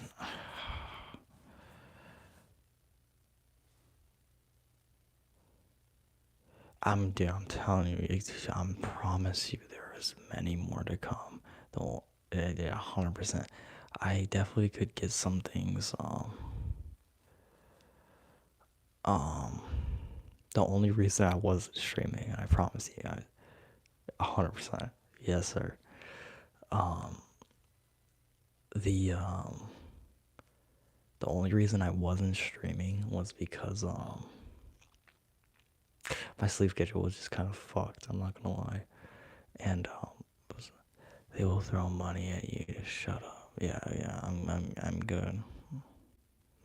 I'm telling you, I promise you, there is many more to come. Though, yeah, 100%. I definitely could get some things. The only reason I wasn't streaming, I promise you guys, 100%. Yes, sir. The the only reason I wasn't streaming was because my sleep schedule was just kind of fucked. I'm not gonna lie, and they will throw money at you. Shut up. Yeah, I'm good.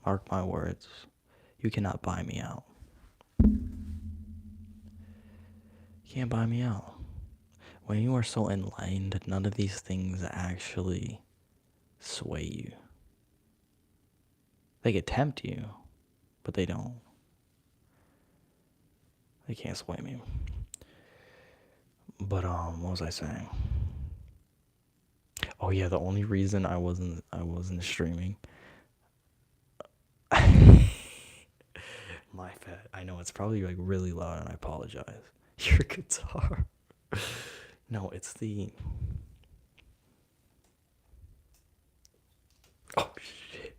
Mark my words. You cannot buy me out. You can't buy me out. When you are so enlightened, none of these things actually sway you. They could tempt you, but they don't. They can't sway me. But what was I saying? Oh yeah, the only reason I wasn't streaming. My bad. I know it's probably like really loud, and I apologize. Your guitar. No, it's the. Oh shit.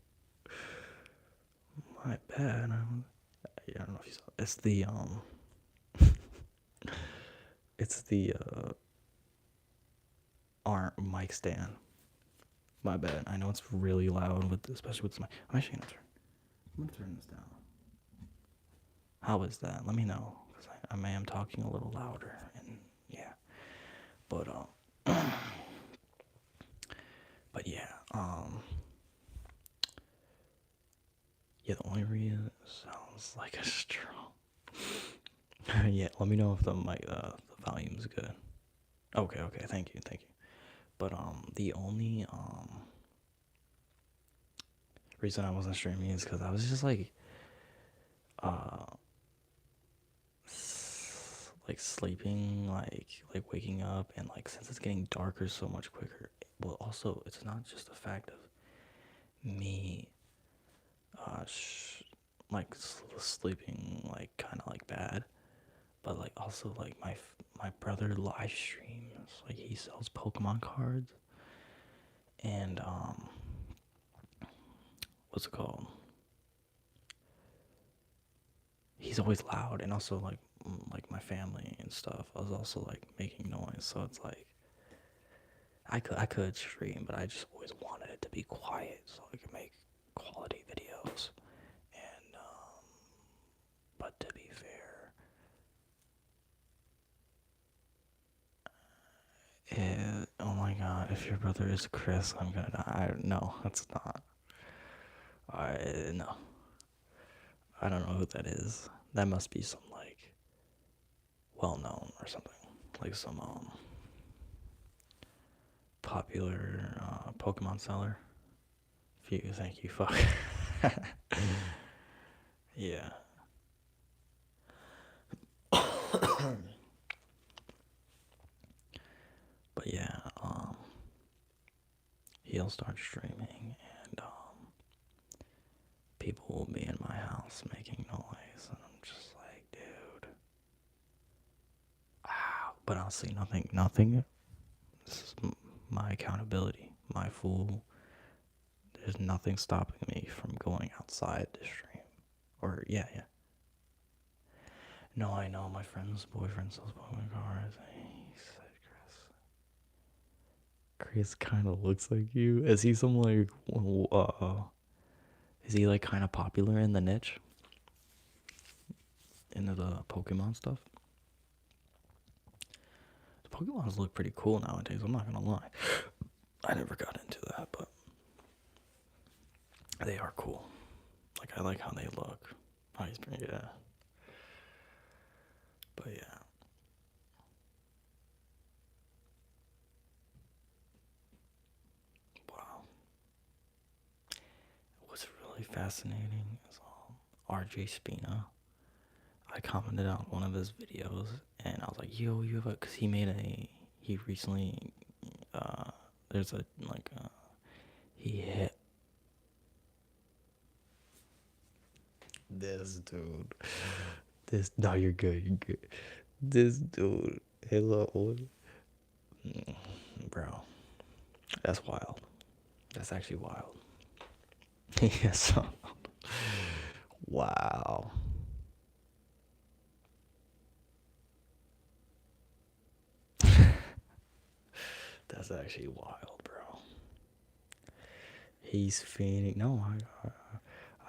My bad. I don't know if you saw. It's the It's the arm mic stand. My bad. I know it's really loud with, especially with my. I'm actually gonna turn. I'm gonna turn this down. How is that? Let me know, because I am talking a little louder, and yeah. But but yeah, yeah. The only reason it sounds like a straw. Yeah, let me know if the mic, the volume's good. Okay, thank you. But the only reason I wasn't streaming is because I was just uh like sleeping, like waking up, and like since it's getting darker so much quicker. Well, also it's not just the fact of me uh like sleeping like kind of like bad, but like also like my brother live streams, like he sells Pokemon cards, and what's it called, he's always loud, and also like my family and stuff, I was also like making noise, so it's like I could stream, but I just always wanted it to be quiet so I could make quality videos. And but to be fair, oh my god, if your brother is Chris, I'm gonna die. No, that's not. No, I don't know who that is. That must be some like well known or something, like some popular Pokemon seller. Thank you, fuck. Yeah. But yeah, he'll start streaming, and people will be in my house making noise, and I'm just like, dude, wow. But honestly, nothing. This is my accountability, my fool. There's nothing stopping me from going outside to stream. Or yeah. No, I know my friend's boyfriend sells Pokemon cards. He said Chris kind of looks like you. Is he some like is he like kind of popular in the niche? Into the Pokemon stuff? The Pokemons look pretty cool nowadays, I'm not gonna lie. I never got into that, but they are cool. Like, I like how they look. Yeah. But yeah. Wow. What's really fascinating is RJ Spina. I commented on one of his videos, and I was like, yo, you have a, because he recently, there's a, he hit this dude. No, you're good. This dude, hello. Bro, that's wild. That's actually wild. Yes. Wow. That's actually wild, bro. He's fiending. No,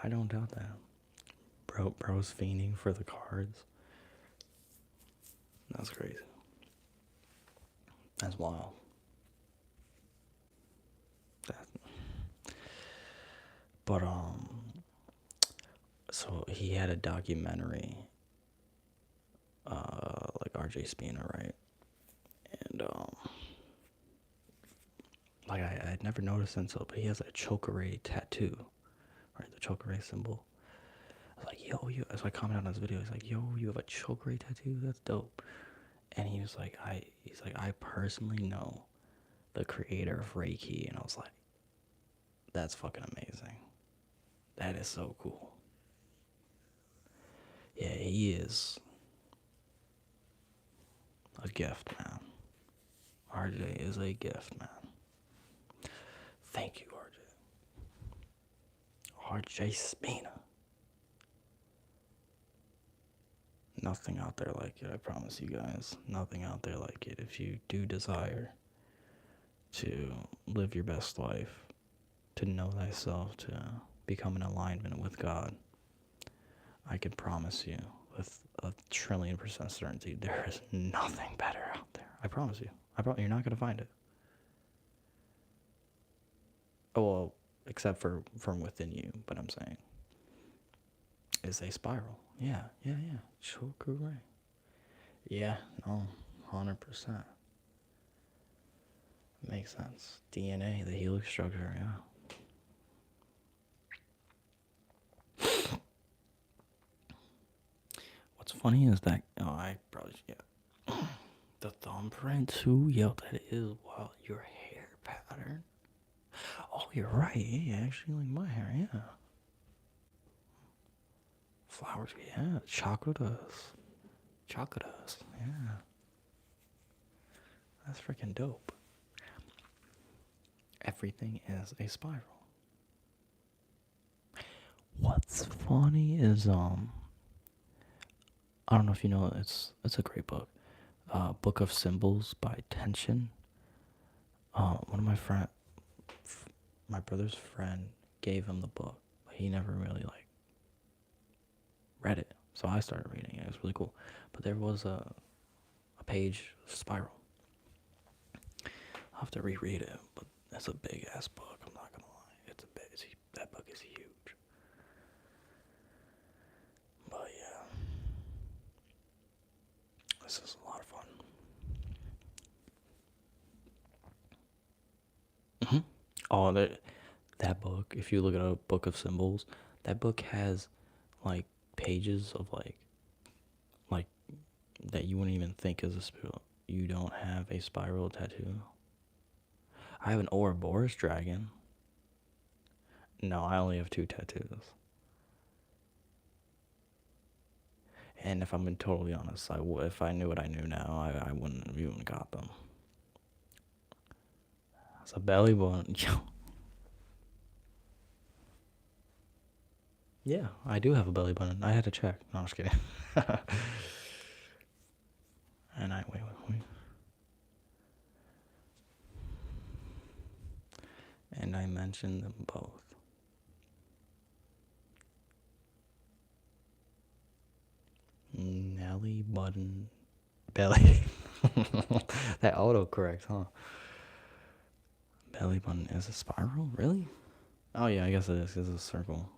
I don't doubt that. Bro's fiending for the cards. That's crazy. That's wild. That, but so he had a documentary, like RJ Spina, right? And like I'd never noticed until, but he has a Chokeray tattoo, right? The Chokeray symbol. I was like, yo, you. So I commented on his video. He's like, yo, you have a Chokeray tattoo? That's dope. And he's like, I personally know the creator of Reiki, and I was like, that's fucking amazing. That is so cool. Yeah, he is a gift, man. RJ is a gift, man. Thank you, RJ. RJ Spina. Nothing out there like it, I promise you guys. Nothing out there like it. If you do desire to live your best life, to know thyself, to become in alignment with God, I can promise you with 1,000,000,000% certainty there is nothing better out there. I promise you. You're not gonna find it. Oh, well, except for from within you. But I'm saying is a spiral. Yeah. Chokurei. Yeah. No. 100%. Makes sense. DNA, the helix structure. Yeah. What's funny is that I probably the thumbprint too. Yo, that is wild. Your hair pattern. Oh, you're right. Yeah, actually, like my hair. Yeah. Flowers. Yeah. Chakras. Chakras. Yeah. That's freaking dope. Everything is a spiral. What's funny is I don't know if you know it's a great book. Book of Symbols by Tension. One of my brother's friend gave him the book, but he never really like read it. So I started reading it. It was really cool. But there was a page spiral. I'll have to reread it, but it's a big ass book. I'm not gonna lie. That book is huge. But yeah, this is a lot of fun. Oh, that book. If you look at a book of symbols, that book has like pages of like that you wouldn't even think is a spiral. You don't have a spiral tattoo. I have an Ouroboros dragon. No, I only have 2 tattoos. And if I'm being totally honest, if I knew what I knew now, I wouldn't have even got them. It's a belly button. Yeah, I do have a belly button. I had to check. No, I'm just kidding. And wait. And I mentioned them both. Nelly button belly. That autocorrect, huh? Belly button is a spiral? Really? Oh yeah, I guess it is. It's a circle.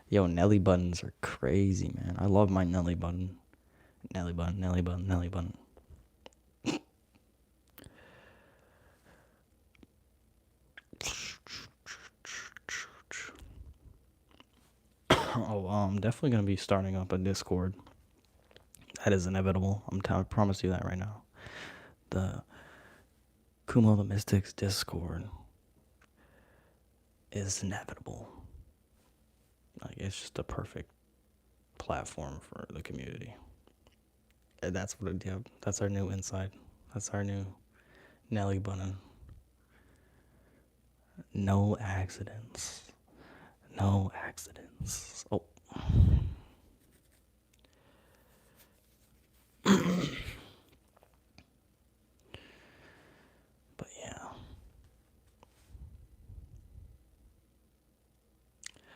Yo, Nelly buttons are crazy, man. I love my Nelly button. Nelly button, Nelly button, Nelly button. Oh, I'm definitely gonna be starting up a Discord. That is inevitable. I promise you that right now. The Kumo the Mystics Discord is inevitable. Like, it's just a perfect platform for the community. And that's what it, yeah, that's our new inside. That's our new Nelly button. No accidents. No accidents. Oh. But yeah.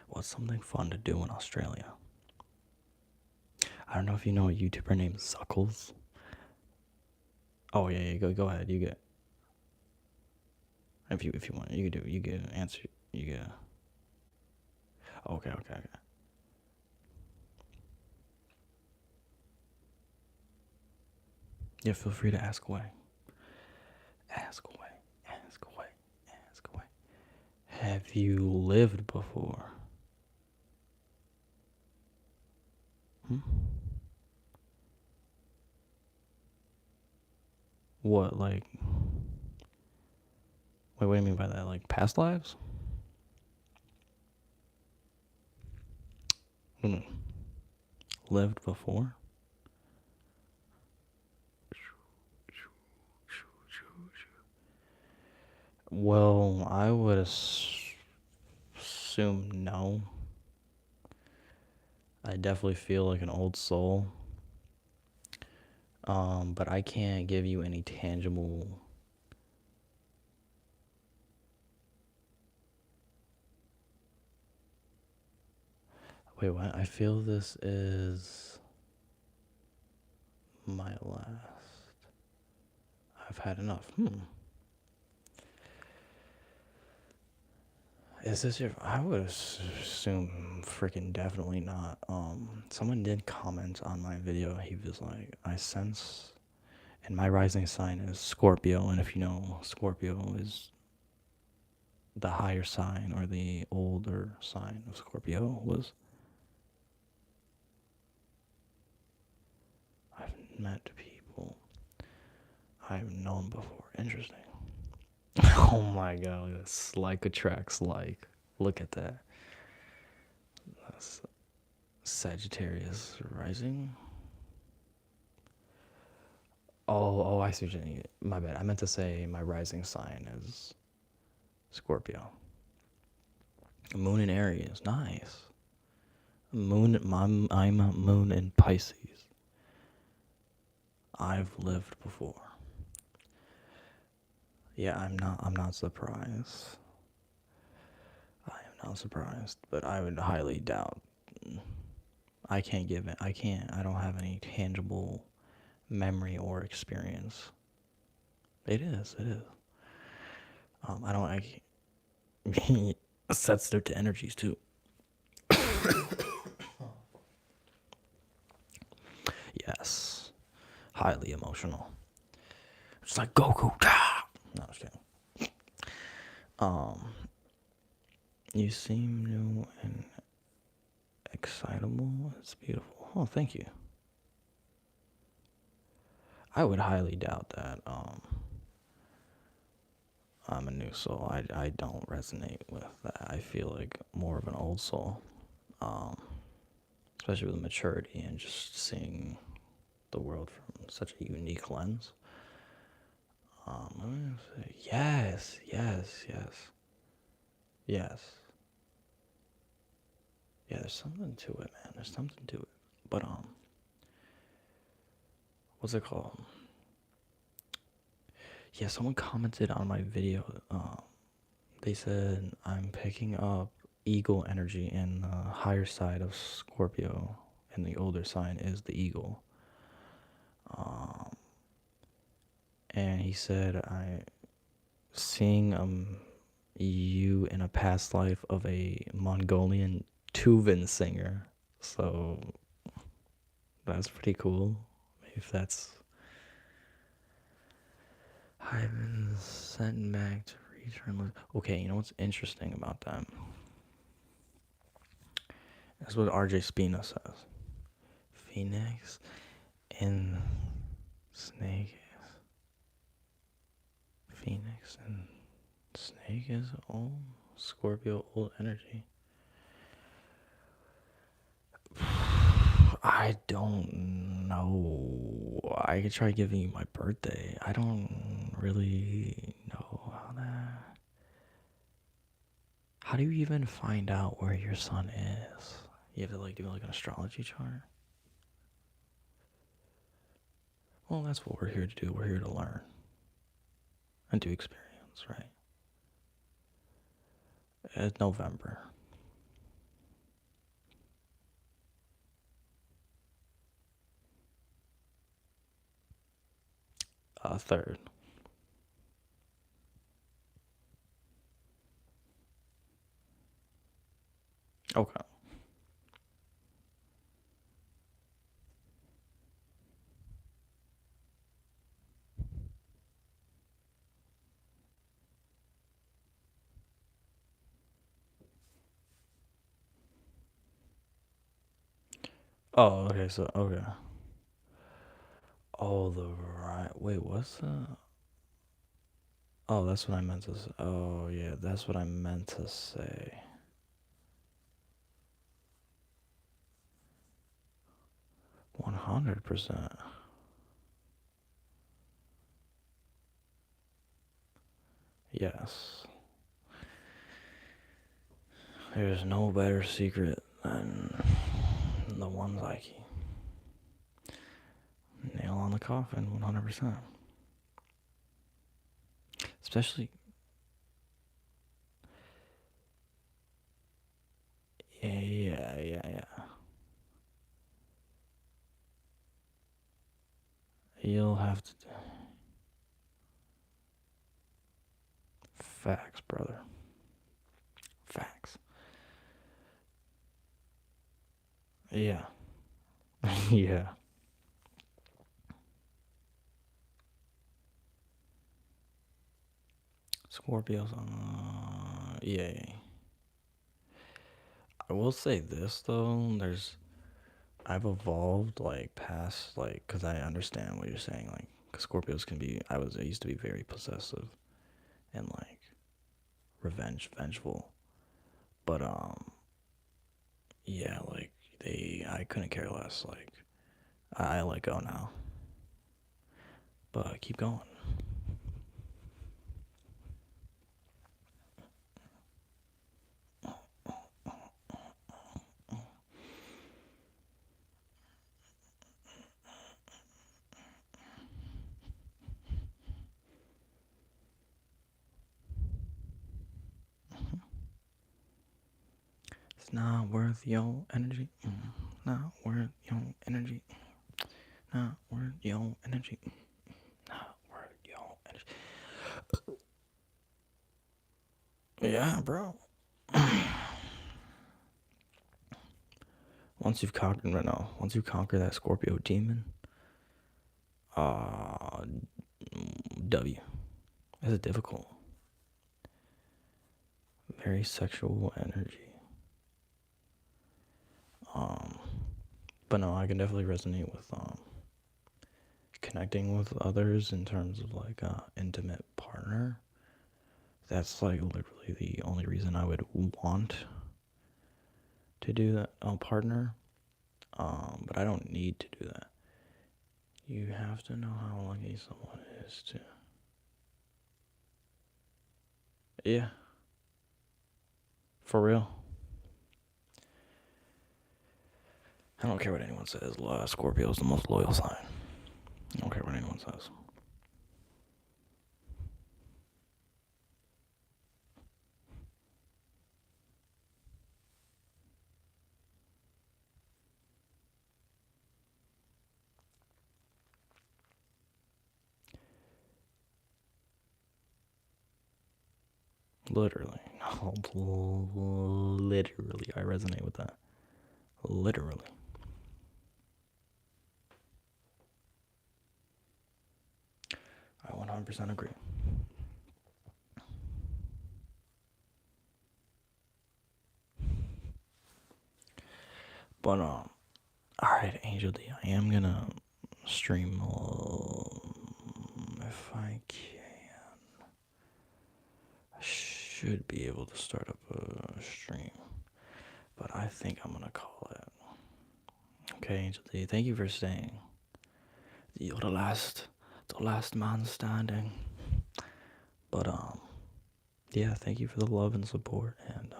What's something fun to do in Australia? I don't know if you know a YouTuber named Zuckles. Oh yeah, go ahead. You get. If you want, you can answer. You get. Okay. Yeah, feel free to ask away. Ask away. Have you lived before? What, like? Wait, what do you mean by that? Like past lives? Lived before? Well, I would assume no. I definitely feel like an old soul. But I can't give you any tangible. Wait, what? I feel this is my last. I've had enough. Is this your? I would assume freaking definitely not. Someone did comment on my video. He was like, I sense, and my rising sign is Scorpio, and if you know, Scorpio is the higher sign or the older sign of Scorpio was. I've met people I've known before. Interesting. Oh my god, it's like attracts like. Look at that. That's Sagittarius rising. Oh, I see what you mean. My bad. I meant to say my rising sign is Scorpio. Moon in Aries. Nice. I'm a moon in Pisces. I've lived before. Yeah, I'm not surprised. I am not surprised, but I would highly doubt. I can't give it. I don't have any tangible memory or experience. It is. It is. I don't. I sets their energies too. Yes. Highly emotional. It's like Goku. No, I'm just kidding. You seem new and excitable. It's beautiful. Oh, thank you. I would highly doubt that. I'm a new soul. I don't resonate with that. I feel like more of an old soul. Especially with maturity and just seeing the world from such a unique lens. I'm gonna say yes. Yeah, there's something to it, man. There's something to it. But what's it called? Yeah, someone commented on my video. They said I'm picking up eagle energy, and the higher side of Scorpio, and the older sign is the eagle. And he said I seeing you in a past life of a Mongolian Tuvan singer. So that's pretty cool. If that's I've been sent back to return. Okay, you know what's interesting about that? That's what RJ Spina says. Phoenix and Snake is Phoenix and Snake is old Scorpio old energy. I don't know. I could try giving you my birthday. I don't really know how that. How do you even find out where your sun is? You have to like do like an astrology chart. Well, that's what we're here to do. We're here to learn and to experience, right? It's November. Third. Okay. Oh, okay. So okay. Oh, the right. Wait, what's the? Oh, that's what I meant to say. Oh, yeah, that's what I meant to say. 100%. Yes. There's no better secret than the ones I keep. Nail on the coffin, 100%. Especially, yeah. You'll have to. Facts, brother. Facts. Yeah. Yeah. Scorpios. Yeah. I will say this though. I've evolved like past like because I understand what you're saying. Like, 'cause Scorpios can be. I used to be very possessive and like vengeful. But yeah, like I couldn't care less. Like I let go now. But keep going. It's not worth your energy. Not worth your energy. Not worth your energy. Not worth your energy. Yeah, bro. Once you've conquered that Scorpio demon, W. It's difficult. Very sexual energy. But no, I can definitely resonate with connecting with others in terms of like intimate partner. That's like literally the only reason I would want to do that partner. But I don't need to do that. You have to know how lucky someone is to. Yeah. For real. I don't care what anyone says. Scorpio is the most loyal sign. I don't care what anyone says. Literally. Literally. I resonate with that. Literally. I 100% agree. But alright, Angel D, I am gonna stream if I can. I should be able to start up a stream, but I think I'm gonna call it. Okay, Angel D, thank you for staying. You're the last man standing. But yeah, thank you for the love and support, and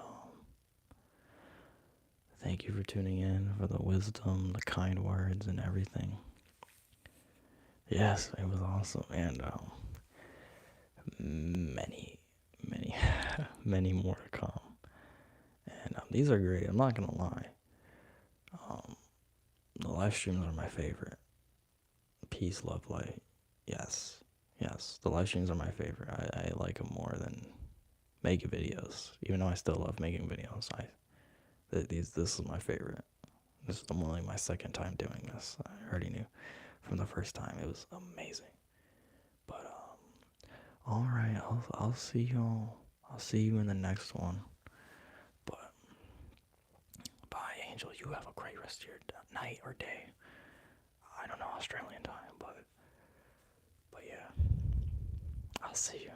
thank you for tuning in, for the wisdom, the kind words, and everything. Yes, it was awesome, and many, many more to come. And these are great. I'm not gonna lie. The live streams are my favorite. Peace, love, light. Yes, the live streams are my favorite. I like them more than making videos, even though I still love making videos. This is my favorite. This is only my second time doing this. I already knew from the first time. It was amazing. But all right, I'll see you. I'll see you in the next one. But bye, Angel. You have a great rest of your night or day. I don't know Australian time, but yeah. I'll see you.